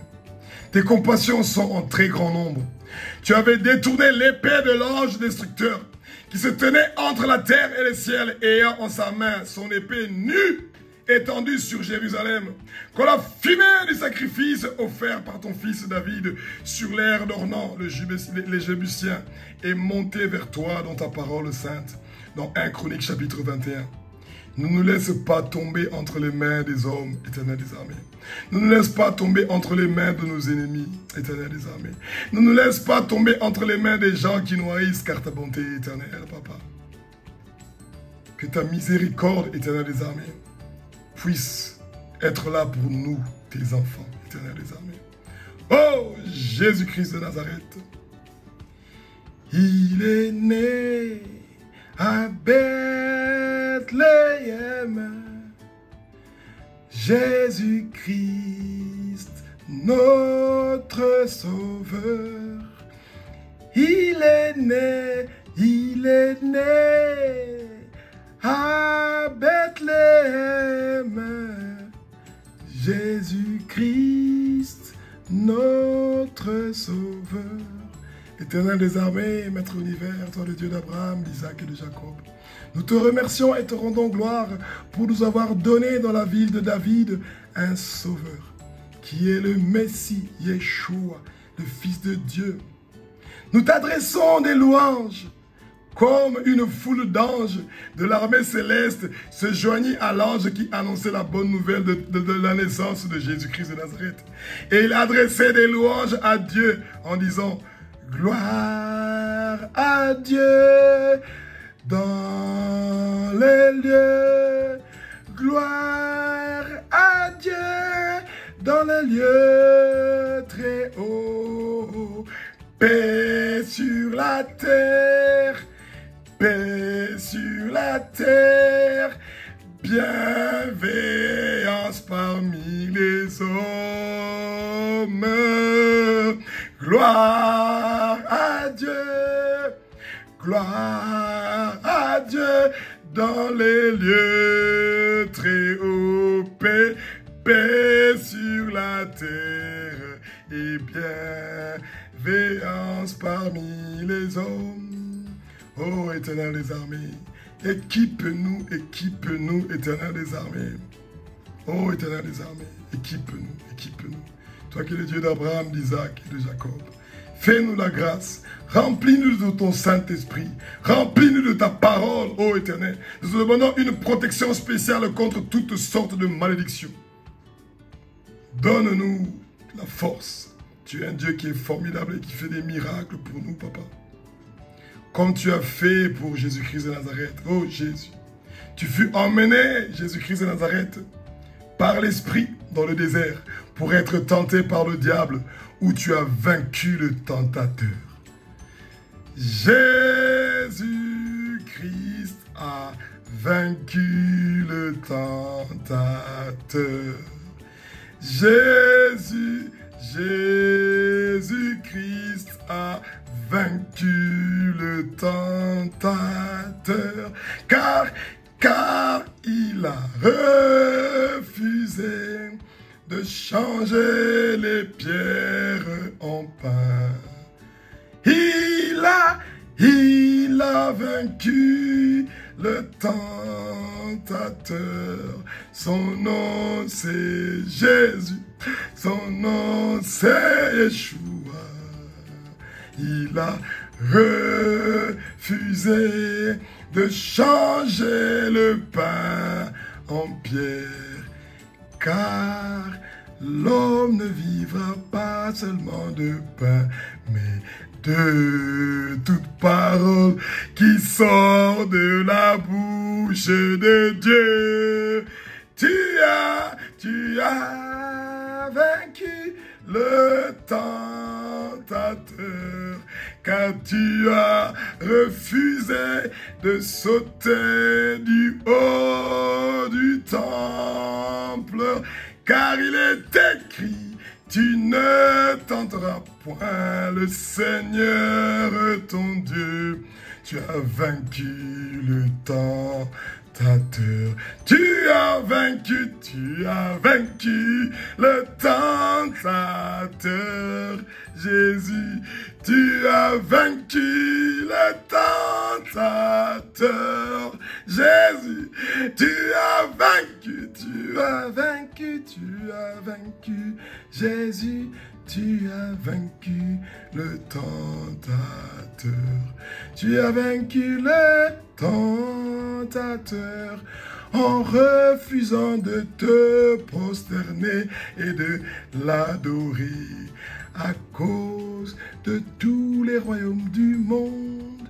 tes compassions sont en très grand nombre. Tu avais détourné l'épée de l'ange destructeur qui se tenait entre la terre et le ciel, ayant en sa main son épée nue étendue sur Jérusalem. Quand la fumée du sacrifice offert par ton fils David sur l'air d'Ornan, les Jébusiens, est montée vers toi dans ta parole sainte, dans 1 Chronique chapitre 21. Ne nous laisse pas tomber entre les mains des hommes, Éternel des armées. Ne nous laisse pas tomber entre les mains de nos ennemis, Éternel des armées. Ne nous laisse pas tomber entre les mains des gens qui nous haïssent, car ta bonté est éternelle, Papa. Que ta miséricorde, Éternel des armées, puisse être là pour nous, tes enfants, Éternel des armées. Oh, Jésus-Christ de Nazareth, il est né à Bethléem. Jésus-Christ, notre Sauveur, il est né à Bethléem. Jésus-Christ, notre Sauveur. Éternel des armées, Maître univers, toi le Dieu d'Abraham, d'Isaac et de Jacob, nous te remercions et te rendons gloire pour nous avoir donné dans la ville de David un Sauveur, qui est le Messie, Yeshua, le Fils de Dieu. Nous t'adressons des louanges, comme une foule d'anges de l'armée céleste se joignit à l'ange qui annonçait la bonne nouvelle de la naissance de Jésus-Christ de Nazareth. Et il adressait des louanges à Dieu en disant « Gloire à Dieu dans les lieux, gloire à Dieu dans les lieux très hauts, paix sur la terre, paix sur la terre, bienveillance parmi les hommes. Gloire à Dieu, gloire à Dieu dans les lieux très hauts, paix, paix sur la terre et bienveillance parmi les hommes. Ô Éternel des armées, équipe-nous, équipe-nous, Éternel des armées. Ô Éternel des armées, équipe-nous, équipe-nous. Toi qui es le Dieu d'Abraham, d'Isaac et de Jacob, fais-nous la grâce, remplis-nous de ton Saint-Esprit, remplis-nous de ta parole, ô Éternel. Nous te demandons une protection spéciale contre toutes sortes de malédictions. Donne-nous la force. Tu es un Dieu qui est formidable et qui fait des miracles pour nous, Papa. Comme tu as fait pour Jésus-Christ de Nazareth. Oh Jésus, tu fus emmené, Jésus-Christ de Nazareth, par l'Esprit dans le désert pour être tenté par le diable, où tu as vaincu le tentateur. Jésus-Christ a vaincu le tentateur. Jésus-Christ a vaincu le tentateur, car il a refusé de changer les pierres en pain. Il a vaincu le tentateur. Son nom c'est Jésus, son nom c'est Yeshua. Il a refusé de changer le pain en pierre, car l'homme ne vivra pas seulement de pain, mais de toute parole qui sort de la bouche de Dieu. Tu as vaincu le tentateur, car tu as refusé de sauter du haut du temple, car il est écrit, tu ne tenteras point le Seigneur ton Dieu. Tu as vaincu le tentateur. Tu as vaincu le tentateur. Jésus, tu as vaincu le tentateur. Jésus, tu as vaincu. Jésus, tu as vaincu le tentateur. Tu as vaincu le tentateur en refusant de te prosterner et de l'adorer. À cause de tous les royaumes du monde,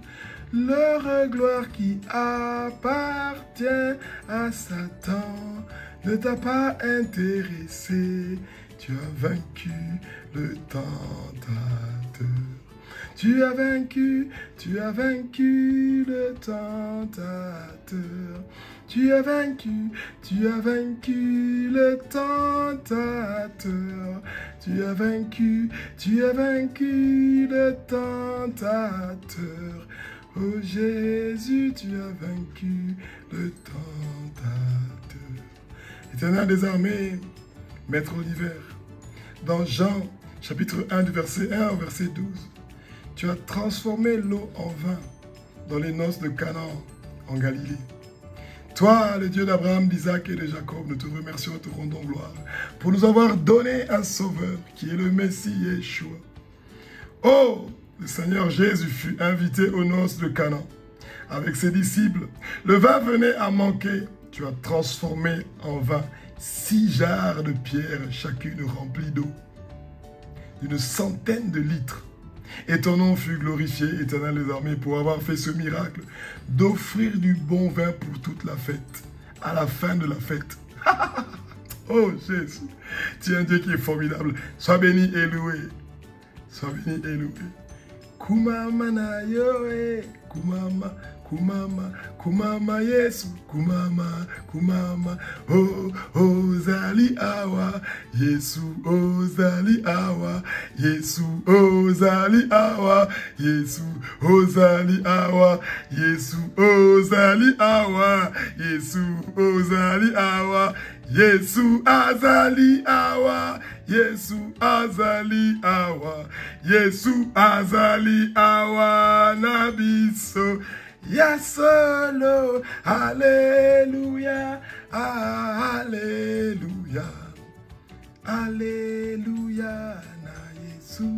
leur gloire qui appartient à Satan ne t'a pas intéressé. Tu as vaincu le tentateur. Tu as vaincu le tentateur. Tu as vaincu le tentateur. Tu as vaincu le tentateur. Oh Jésus, tu as vaincu le tentateur. Éternel des armées, Maître Oliver, dans Jean, chapitre 1, du verset 1 au verset 12, tu as transformé l'eau en vin dans les noces de Canaan en Galilée. Toi, le Dieu d'Abraham, d'Isaac et de Jacob, nous te remercions et te rendons gloire pour nous avoir donné un sauveur qui est le Messie Yeshua. Oh, le Seigneur Jésus fut invité aux noces de Canaan avec ses disciples. Le vin venait à manquer. Tu as transformé en vin 6 jarres de pierre, chacune remplie d'eau, d'une centaine de litres. Et ton nom fut glorifié, Éternel des armées, pour avoir fait ce miracle d'offrir du bon vin pour toute la fête, à la fin de la fête. Oh Jésus, tu es un Dieu qui est formidable. Sois béni et loué. Sois béni et loué. Kumama na yoe, kumama, kumama, kumama Yesu, kumama, kumama, oh, ozali awa, Yesu, ozali awa, Yesu, ozali awa, Yesu, ozali awa, Yesu, ozali awa, Yesu, ozali awa, Yesu azali awa, Yesu azali awa, Yesu azali awa nabiso. Yasolo, alléluia, alléluia, alléluia, na Yesu.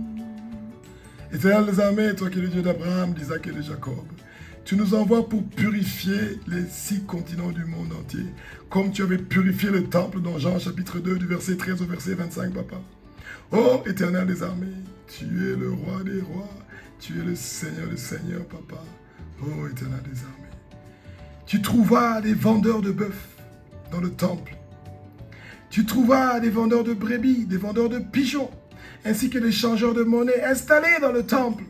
Éternel des armées, toi qui es le Dieu d'Abraham, d'Isaac et de Jacob, tu nous envoies pour purifier les 6 continents du monde entier, comme tu avais purifié le temple dans Jean chapitre 2, du verset 13 au verset 25, papa. Oh, Éternel des armées, tu es le roi des rois, tu es le Seigneur des seigneurs, papa. Oh, Éternel des armées, tu trouveras des vendeurs de bœufs dans le temple. Tu trouveras des vendeurs de brebis, des vendeurs de pigeons, ainsi que des changeurs de monnaie installés dans le temple.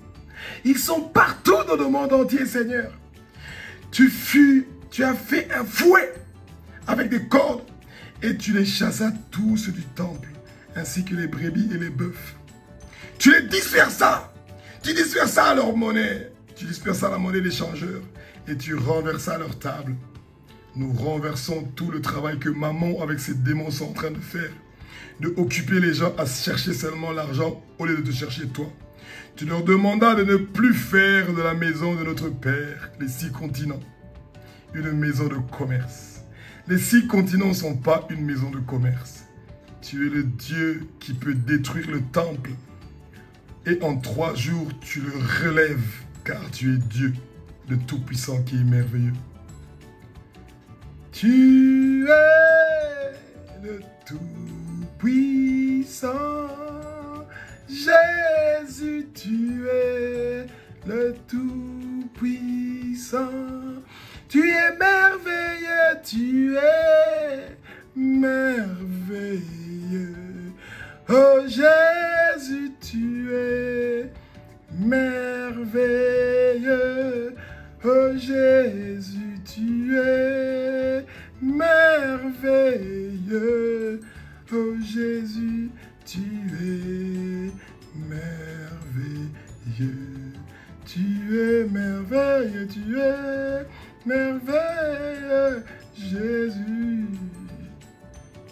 Ils sont partout dans le monde entier, Seigneur. Tu as fait un fouet avec des cordes et tu les chassas tous du temple, ainsi que les brebis et les bœufs. Tu les dispersas. Tu dispersas leur monnaie. Tu dispersas la monnaie des changeurs et tu renversas leur table. Nous renversons tout le travail que Mammon avec ses démons sont en train de faire, de occuper les gens à chercher seulement l'argent au lieu de te chercher toi. Tu leur demandas de ne plus faire de la maison de notre Père, les 6 continents, une maison de commerce. Les 6 continents ne sont pas une maison de commerce. Tu es le Dieu qui peut détruire le temple et en 3 jours tu le relèves. Car tu es Dieu, le Tout-Puissant qui est merveilleux. Tu es le Tout-Puissant. Jésus, tu es le Tout-Puissant. Tu es merveilleux, tu es merveilleux. Oh Jésus, tu es merveilleux. Oh Jésus, tu es merveilleux. Oh Jésus, tu es merveilleux. Tu es merveilleux, tu es merveilleux. Jésus,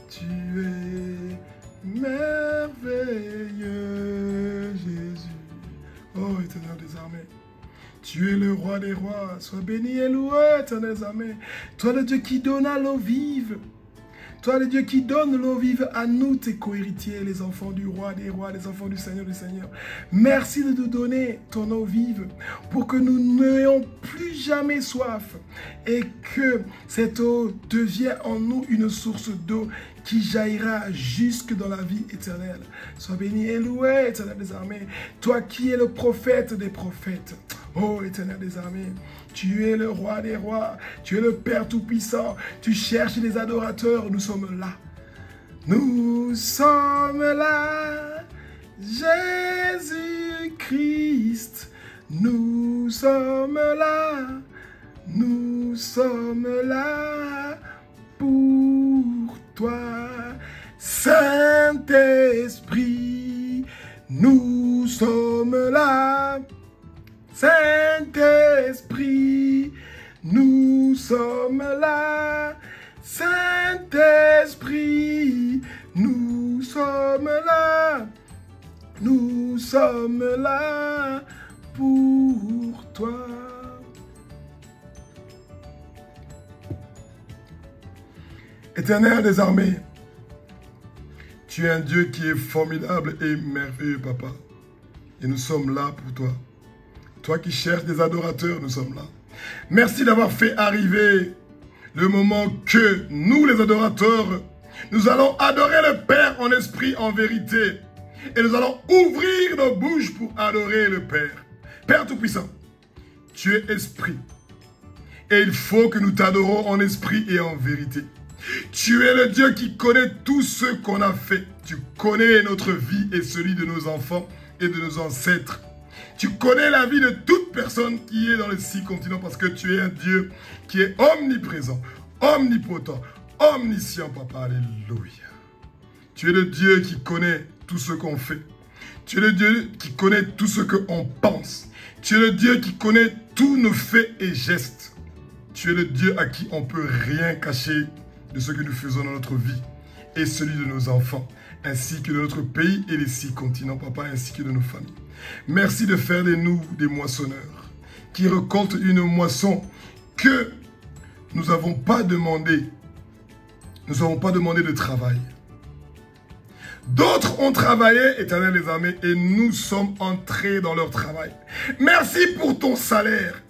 tu es merveilleux. Jésus. Oh, Éternel des armées, tu es le roi des rois. Sois béni et loué, Éternel des armées. Toi, le Dieu qui donne l'eau vive. Toi, le Dieu qui donne l'eau vive à nous, tes co-héritiers, les enfants du roi des rois, les enfants du Seigneur du Seigneur. Merci de nous donner ton eau vive pour que nous n'ayons plus jamais soif et que cette eau devienne en nous une source d'eau qui jaillira jusque dans la vie éternelle. Sois béni et loué, Éternel des armées. Toi qui es le prophète des prophètes. Oh, Éternel des armées, tu es le roi des rois, tu es le Père Tout-Puissant, tu cherches des adorateurs, nous sommes là. Nous sommes là, Jésus-Christ, nous sommes là, nous sommes là pour toi. Saint-Esprit, nous sommes là. Saint-Esprit, nous sommes là. Saint-Esprit, nous sommes là. Nous sommes là pour toi. Éternel des armées, tu es un Dieu qui est formidable et merveilleux, Papa. Et nous sommes là pour toi. Toi qui cherches des adorateurs, nous sommes là. Merci d'avoir fait arriver le moment que nous, les adorateurs, nous allons adorer le Père en esprit, en vérité. Et nous allons ouvrir nos bouches pour adorer le Père. Père Tout-Puissant, tu es esprit. Et il faut que nous t'adorons en esprit et en vérité. Tu es le Dieu qui connaît tout ce qu'on a fait. Tu connais notre vie et celui de nos enfants et de nos ancêtres. Tu connais la vie de toute personne qui est dans les 6 continents parce que tu es un Dieu qui est omniprésent, omnipotent, omniscient, Papa. Alléluia. Tu es le Dieu qui connaît tout ce qu'on fait. Tu es le Dieu qui connaît tout ce qu'on pense. Tu es le Dieu qui connaît tous nos faits et gestes. Tu es le Dieu à qui on ne peut rien cacher de ce que nous faisons dans notre vie et celui de nos enfants, ainsi que de notre pays et les 6 continents, Papa, ainsi que de nos familles. Merci de faire de nous des moissonneurs qui récoltent une moisson que nous n'avons pas demandé. Nous n'avons pas demandé de travail. D'autres ont travaillé, Éternel des armées, et nous sommes entrés dans leur travail. Merci pour ton salaire.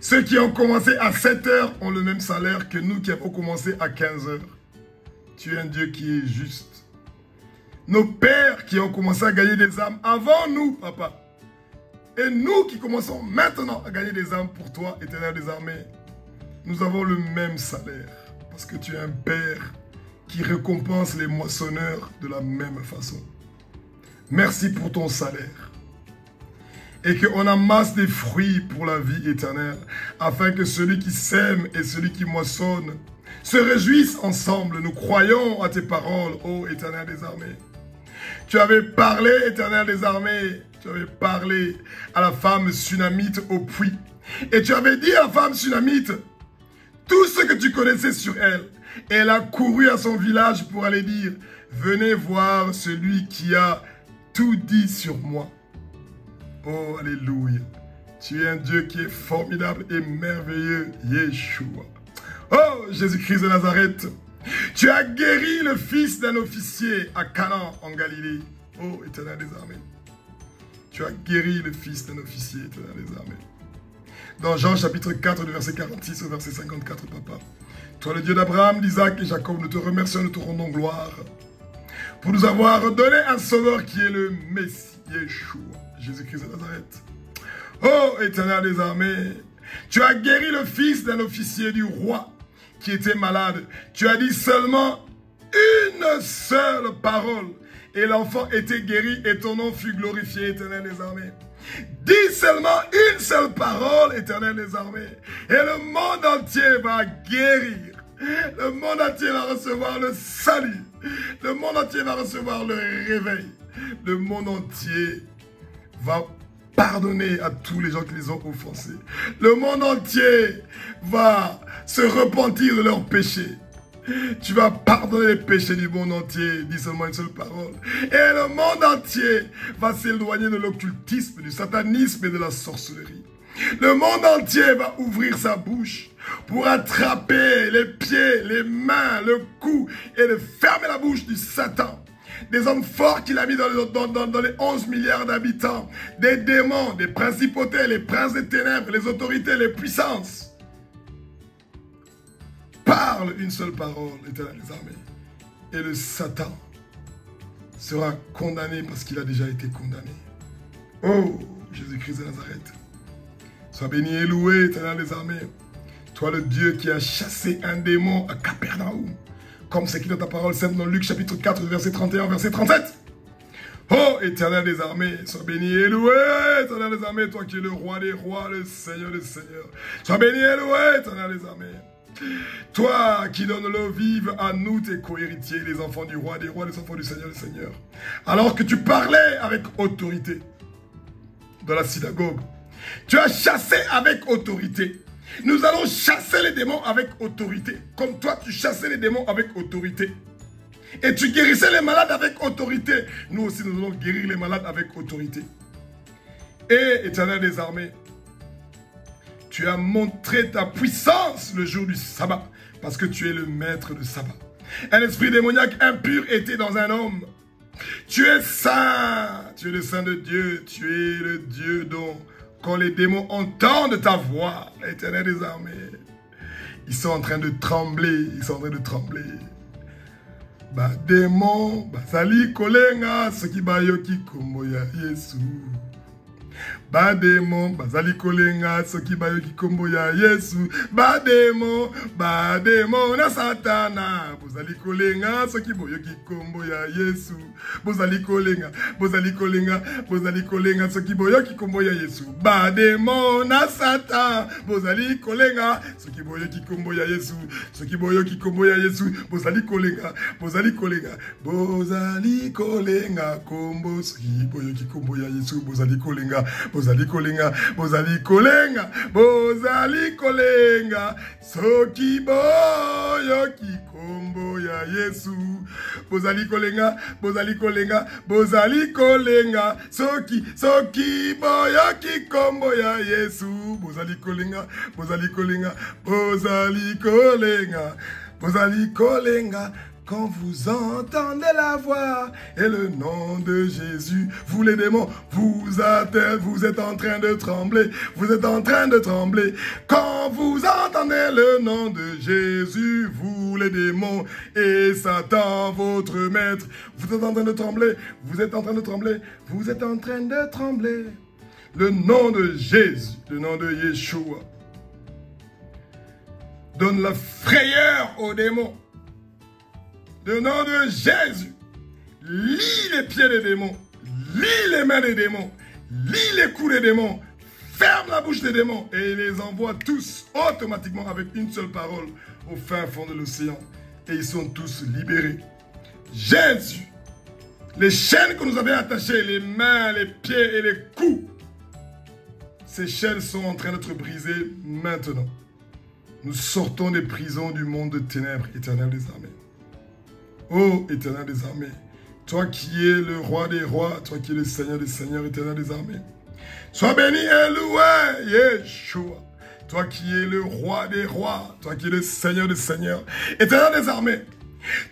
Ceux qui ont commencé à 7 heures ont le même salaire que nous qui avons commencé à 15 heures. Tu es un Dieu qui est juste. Nos pères qui ont commencé à gagner des âmes avant nous, Papa. Et nous qui commençons maintenant à gagner des âmes pour toi, Éternel des armées. Nous avons le même salaire. Parce que tu es un Père qui récompense les moissonneurs de la même façon. Merci pour ton salaire. Et qu'on amasse des fruits pour la vie éternelle, afin que celui qui sème et celui qui moissonne se réjouissent ensemble. Nous croyons à tes paroles, ô Éternel des armées. Tu avais parlé, Éternel des armées, tu avais parlé à la femme sunamite au puits. Et tu avais dit à la femme sunamite tout ce que tu connaissais sur elle. Et elle a couru à son village pour aller dire, venez voir celui qui a tout dit sur moi. Oh, alléluia. Tu es un Dieu qui est formidable et merveilleux, Yeshua. Oh, Jésus-Christ de Nazareth. Tu as guéri le fils d'un officier à Canaan en Galilée. Oh, Éternel des armées. Tu as guéri le fils d'un officier, Éternel des armées. Dans Jean chapitre 4, du verset 46 au verset 54, Papa. Toi, le Dieu d'Abraham, d'Isaac et Jacob, nous te remercions, nous te rendons gloire pour nous avoir donné un sauveur qui est le Messie, Yeshua, Jésus-Christ de Nazareth. Oh, Éternel des armées, tu as guéri le fils d'un officier du roi qui était malade. Tu as dit seulement une seule parole et l'enfant était guéri et ton nom fut glorifié, Éternel des armées. Dis seulement une seule parole, Éternel des armées, et le monde entier va guérir. Le monde entier va recevoir le salut. Le monde entier va recevoir le réveil. Le monde entier va pardonner à tous les gens qui les ont offensés. Le monde entier va se repentir de leurs péchés. Tu vas pardonner les péchés du monde entier. Dis seulement une seule parole. Et le monde entier va s'éloigner de l'occultisme, du satanisme et de la sorcellerie. Le monde entier va ouvrir sa bouche pour attraper les pieds, les mains, le cou et de fermer la bouche du Satan. Des hommes forts qu'il a mis dans les 11 milliards d'habitants. Des démons, des principautés, les princes des ténèbres, les autorités, les puissances. Parle une seule parole, Éternel des armées. Et le Satan sera condamné parce qu'il a déjà été condamné. Oh, Jésus-Christ de Nazareth. Sois béni et loué, Éternel des armées. Toi le Dieu qui a chassé un démon à Capernaum. Comme c'est écrit dans ta parole sainte dans Luc chapitre 4, verset 31, verset 37. Oh, Éternel des armées, sois béni et loué, Éternel des armées, toi qui es le roi des rois, le Seigneur des seigneurs. Sois béni et loué, Éternel des armées. Toi qui donnes l'eau vive à nous, tes co-héritiers, les enfants du roi des rois, les enfants du Seigneur des seigneurs. Alors que tu parlais avec autorité dans la synagogue, tu as chassé avec autorité. Nous allons chasser les démons avec autorité. Comme toi, tu chassais les démons avec autorité. Et tu guérissais les malades avec autorité. Nous aussi, nous allons guérir les malades avec autorité. Et, Éternel des armées, tu as montré ta puissance le jour du sabbat. Parce que tu es le maître du sabbat. Un esprit démoniaque impur était dans un homme. Tu es saint. Tu es le saint de Dieu. Tu es le Dieu dont, quand les démons entendent ta voix, Éternel des armées, ils sont en train de trembler. Ils sont en train de trembler. Ba démon, basali kolenga, soki bayoki kombo ya Yesu. Ba démon, bazali kolenga, soki bayoki kombo ya Yesu. Ba démon, na satana, bozali kolenga, soki boyoki kombo ya Yesu. Bozali kolenga, soki boyoki kombo ya Yesu. Ba démon, na satan, bozali kolenga, soki boyoki kombo ya Yesu. Soki boyoki kombo ya Yesu, bozali kolenga, kombo, soki boyoki kombo ya Yesu, bozali kolenga, soki boyoki kombo ya Yesu, bozali kolenga, soki boyoki kombo ya Yesu, bozali kolenga. Quand vous entendez la voix et le nom de Jésus, vous les démons, vous êtes en train de trembler. Vous êtes en train de trembler. Quand vous entendez le nom de Jésus, vous les démons et Satan, votre maître, vous êtes en train de trembler. Vous êtes en train de trembler. Vous êtes en train de trembler. Le nom de Jésus, le nom de Yeshua, donne la frayeur aux démons. Le nom de Jésus, lie les pieds des démons, lie les mains des démons, lie les coups des démons, ferme la bouche des démons et les envoie tous automatiquement avec une seule parole au fin fond de l'océan. Et ils sont tous libérés. Jésus, les chaînes que nous avions attachées, les mains, les pieds et les coups, ces chaînes sont en train d'être brisées maintenant. Nous sortons des prisons du monde de ténèbres, Éternel des armées. Ô Éternel des armées, toi qui es le roi des rois, toi qui es le Seigneur des seigneurs, Éternel des armées, sois béni et loué, Yeshua. Toi qui es le roi des rois, toi qui es le Seigneur des seigneurs, Éternel des armées,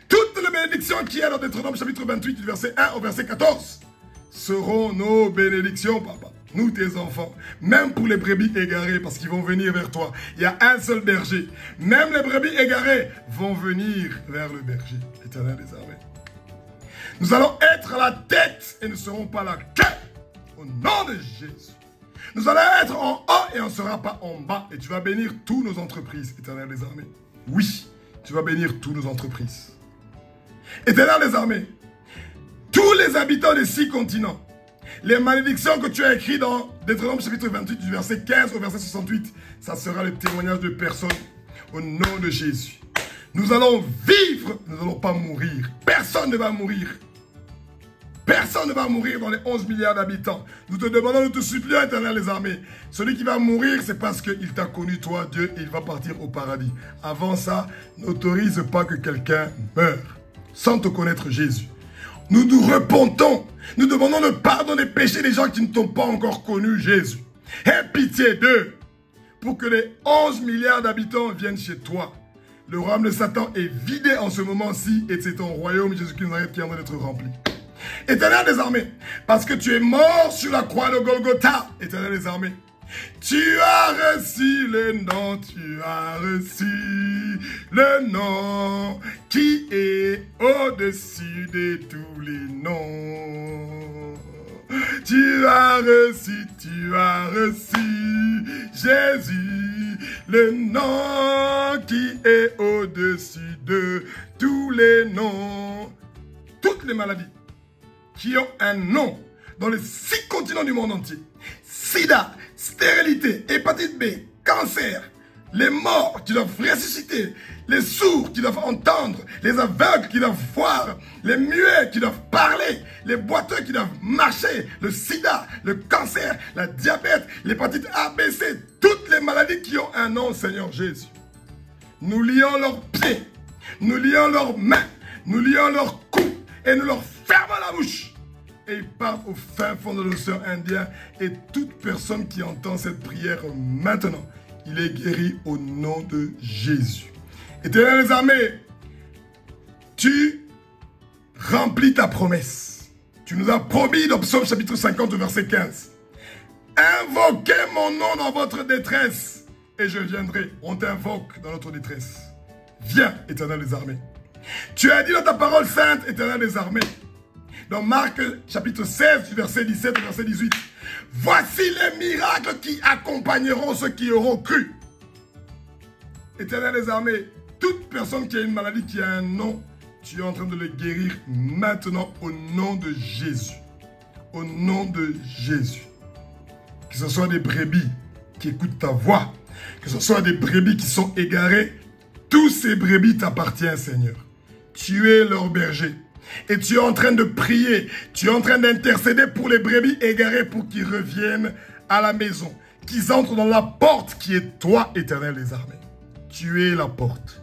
toutes les bénédictions qui sont dans Deutéronome chapitre 28, du verset 1 au verset 14, seront nos bénédictions, papa. Nous, tes enfants, même pour les brebis égarées, parce qu'ils vont venir vers toi. Il y a un seul berger. Même les brebis égarées vont venir vers le berger, Éternel des armées. Nous allons être la tête et ne serons pas la queue. Au nom de Jésus. Nous allons être en haut et on ne sera pas en bas. Et tu vas bénir toutes nos entreprises, Éternel des armées. Oui, tu vas bénir toutes nos entreprises. Éternel des armées, tous les habitants des 6 continents, les malédictions que tu as écrites dans Deutéronome chapitre 28, du verset 15 au verset 68, ça sera le témoignage de personnes au nom de Jésus. Nous allons vivre, nous n'allons pas mourir. Personne ne va mourir. Personne ne va mourir dans les 11 milliards d'habitants. Nous te demandons, nous te supplions, Éternel des armées. Celui qui va mourir, c'est parce qu'il t'a connu, toi, Dieu, et il va partir au paradis. Avant ça, n'autorise pas que quelqu'un meure sans te connaître, Jésus. Nous nous repentons. Nous demandons le pardon des péchés des gens qui ne t'ont pas encore connu, Jésus. Aie pitié d'eux pour que les 11 milliards d'habitants viennent chez toi. Le royaume de Satan est vidé en ce moment-ci et c'est ton royaume, Jésus-Christ qui est en train d'être rempli. Éternel des armées, parce que tu es mort sur la croix de Golgotha, Éternel des armées, tu as reçu le nom, tu as reçu le nom qui est au-dessus de tous les noms. Tu as reçu Jésus, le nom qui est au-dessus de tous les noms. Toutes les maladies qui ont un nom dans les 6 continents du monde entier. Sida, stérilité, hépatite B, cancer, les morts qui doivent ressusciter, les sourds qui doivent entendre, les aveugles qui doivent voir, les muets qui doivent parler, les boiteux qui doivent marcher, le sida, le cancer, la diabète, l'hépatite A, B, C, toutes les maladies qui ont un nom, Seigneur Jésus. Nous lions leurs pieds, nous lions leurs mains, nous lions leurs coups et nous leur fermons la bouche. Et ils partent au fin fond de l'océan Indien et toute personne qui entend cette prière maintenant, il est guéri au nom de Jésus. Éternel des armées, tu remplis ta promesse. Tu nous as promis dans Psaume chapitre 50, verset 15. Invoquez mon nom dans votre détresse et je viendrai. On t'invoque dans notre détresse. Viens, Éternel des armées. Tu as dit dans ta parole sainte, Éternel des armées, dans Marc chapitre 16, verset 17 et verset 18. Voici les miracles qui accompagneront ceux qui auront cru. Éternel des armées, toute personne qui a une maladie, qui a un nom, tu es en train de le guérir maintenant au nom de Jésus. Au nom de Jésus. Que ce soit des brebis qui écoutent ta voix, que ce soit des brebis qui sont égarées, tous ces brebis t'appartiennent, Seigneur. Tu es leur berger. Et tu es en train de prier, tu es en train d'intercéder pour les brebis égarées pour qu'ils reviennent à la maison, qu'ils entrent dans la porte qui est toi, Éternel des armées. Tu es la porte,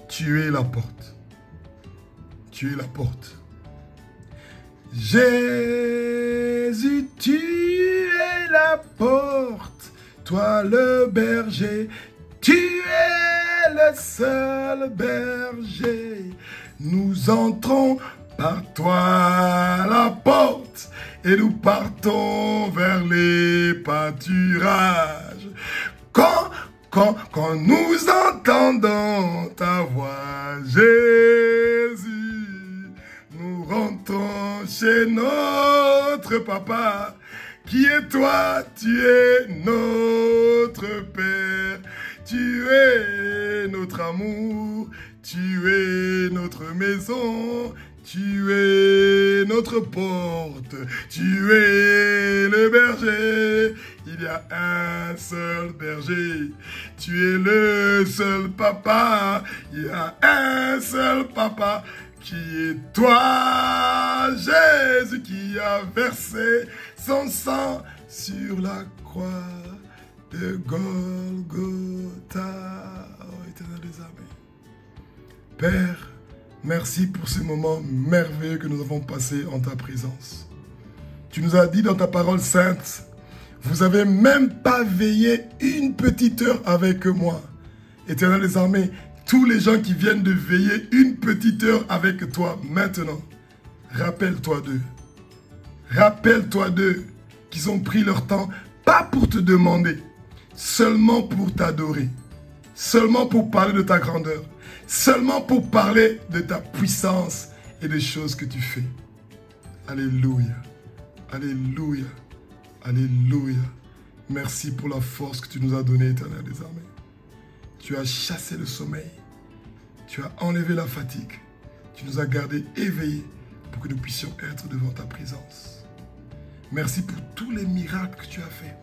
tu es la porte, tu es la porte. Jésus, tu es la porte, toi le berger, tu es le seul berger. Nous entrons par toi à la porte et nous partons vers les pâturages. Quand nous entendons ta voix, Jésus, nous rentrons chez notre papa, qui est toi, tu es notre Père, tu es notre amour, tu es notre maison, tu es notre porte, tu es le berger. Il y a un seul berger, tu es le seul papa. Il y a un seul papa qui est toi, Jésus, qui a versé son sang sur la croix de Golgotha. Oh, Éternel des armées. Père, merci pour ces moments merveilleux que nous avons passés en ta présence. Tu nous as dit dans ta parole sainte, vous n'avez même pas veillé une petite heure avec moi. Éternel des armées, tous les gens qui viennent de veiller une petite heure avec toi maintenant, rappelle-toi d'eux. Rappelle-toi d'eux qu'ils ont pris leur temps, pas pour te demander, seulement pour t'adorer, seulement pour parler de ta grandeur, seulement pour parler de ta puissance et des choses que tu fais. Alléluia, alléluia, alléluia. Merci pour la force que tu nous as donnée, Éternel des armées. Tu as chassé le sommeil, tu as enlevé la fatigue, tu nous as gardés éveillés pour que nous puissions être devant ta présence. Merci pour tous les miracles que tu as faits.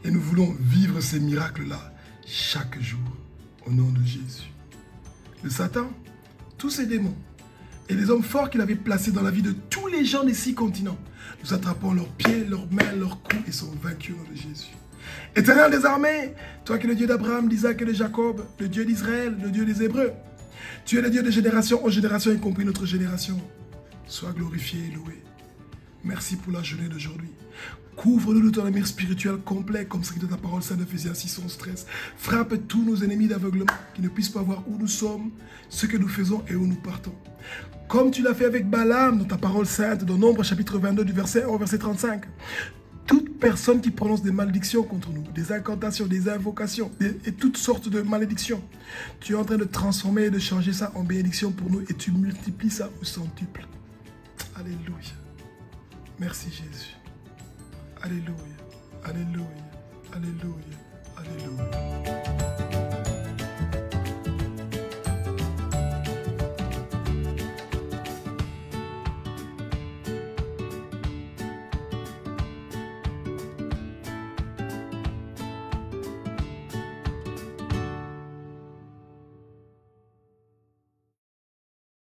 Et nous voulons vivre ces miracles-là chaque jour, au nom de Jésus. Le Satan, tous ces démons et les hommes forts qu'il avait placés dans la vie de tous les gens des 6 continents, nous attrapons leurs pieds, leurs mains, leurs coups et sont vaincus au nom de Jésus. Éternel des armées, toi qui es le Dieu d'Abraham, d'Isaac et de Jacob, le Dieu d'Israël, le Dieu des Hébreux, tu es le Dieu de génération en génération, y compris notre génération. Sois glorifié et loué. Merci pour la journée d'aujourd'hui. Couvre-nous de ton amour spirituel complet, comme ce qui est dans ta parole sainte d'Éphésiens 6, 11, 13. Frappe tous nos ennemis d'aveuglement, qui ne puissent pas voir où nous sommes, ce que nous faisons et où nous partons. Comme tu l'as fait avec Balaam, dans ta parole sainte, dans Nombre chapitre 22, du verset 1 au verset 35. Toute personne qui prononce des malédictions contre nous, des incantations, des invocations, et toutes sortes de malédictions, tu es en train de transformer et de changer ça en bénédiction pour nous, et tu multiplies ça au centuple. Alléluia. Merci Jésus. Alléluia, alléluia, alléluia, alléluia.